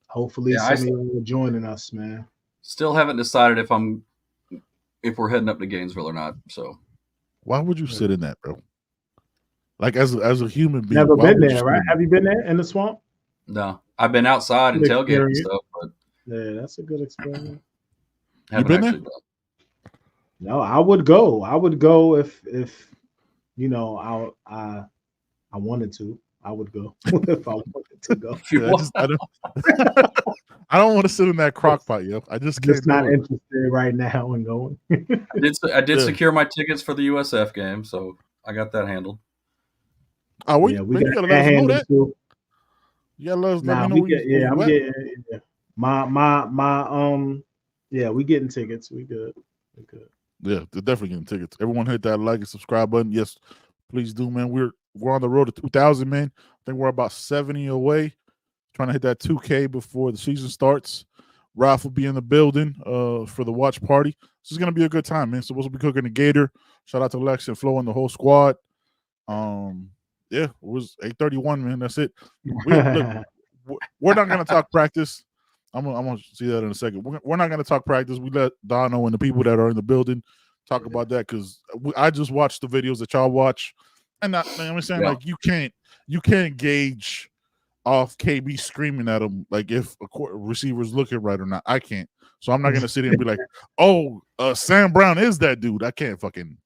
Hopefully some of you are joining us, man. Still haven't decided if we're heading up to Gainesville or not. So why would you sit in that, bro? Like as a human being. Never been there, right? Have you been there in the swamp? No. I've been outside and tailgating and stuff, but yeah, that's a good experience. You been there? No, I would go. I would go if you know I wanted to. I would go if I wanted to go. Yeah, I don't want to sit in that crock pot, yo. I just can't. Just not interested right now in going. I did secure my tickets for the USF game, so I got that handled. Oh, we gotta let us know that. Too. You gotta let us know. We getting tickets. We good. Yeah, they're definitely getting tickets. Everyone hit that like and subscribe button. Yes, please do, man. We're on the road to 2,000, man. I think we're about 70 away. Trying to hit that 2K before the season starts. Ralph will be in the building for the watch party. This is gonna be a good time, man. So we'll be cooking the Gator. Shout out to Lex and Flo and the whole squad. Yeah, it was 8:31, man. That's it. We're not gonna talk practice. I'm gonna see that in a second. We're not gonna talk practice. We let Dono and the people that are in the building talk about that because I just watched the videos that y'all watch, and I'm saying like you can't gauge off KB screaming at him like if a receiver's looking right or not. I can't. So I'm not gonna sit here and be like, oh, Sam Brown is that dude. I can't bring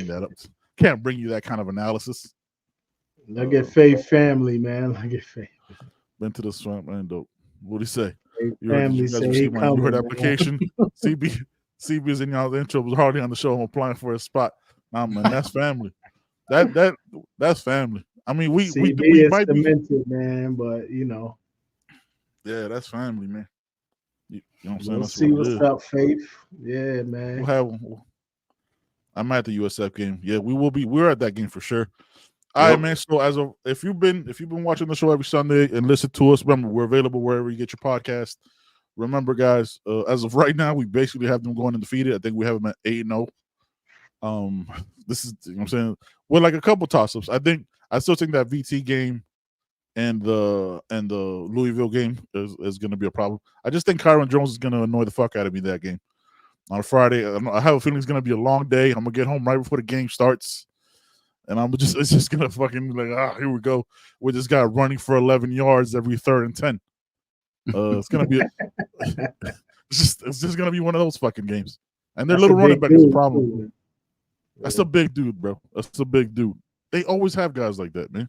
that up. Can't bring you that kind of analysis. I get Faith family, man. I get Faith. Been to the swamp, man. Dope. What do you say? You heard application. CB is in y'all's intro. Was hardly on the show. I'm applying for a spot. Nah, man, that's family. That's family. I mean, we might be demented, man, but you know. Yeah, that's family, man. You know what I'm saying? We'll see what's up, Faith. Yeah, man. I'm at the USF game. Yeah, we're at that game for sure. All right, man. So if you've been watching the show every Sunday and listen to us, remember we're available wherever you get your podcast. Remember, guys, as of right now, we basically have them going undefeated. I think we have them at 8-0. This is, you know what I'm saying, with like a couple toss-ups. I still think that VT game and the Louisville game is going to be a problem. I just think Kyron Jones is going to annoy the fuck out of me that game on a Friday. I have a feeling it's going to be a long day. I'm gonna get home right before the game starts. And it's just gonna fucking be like, here we go with this guy running for 11 yards every 3rd and 10. It's gonna be it's just gonna be one of those fucking games. And their little running back is a problem. That's a big dude, bro. That's a big dude. They always have guys like that, man.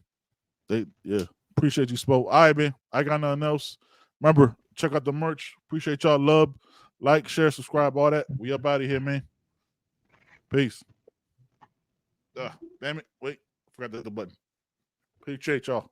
Appreciate you, Spo. All right, man. I got nothing else. Remember, check out the merch. Appreciate y'all. Love, like, share, subscribe, all that. We up out of here, man. Peace. Damn it. Wait. I forgot the button. Appreciate y'all.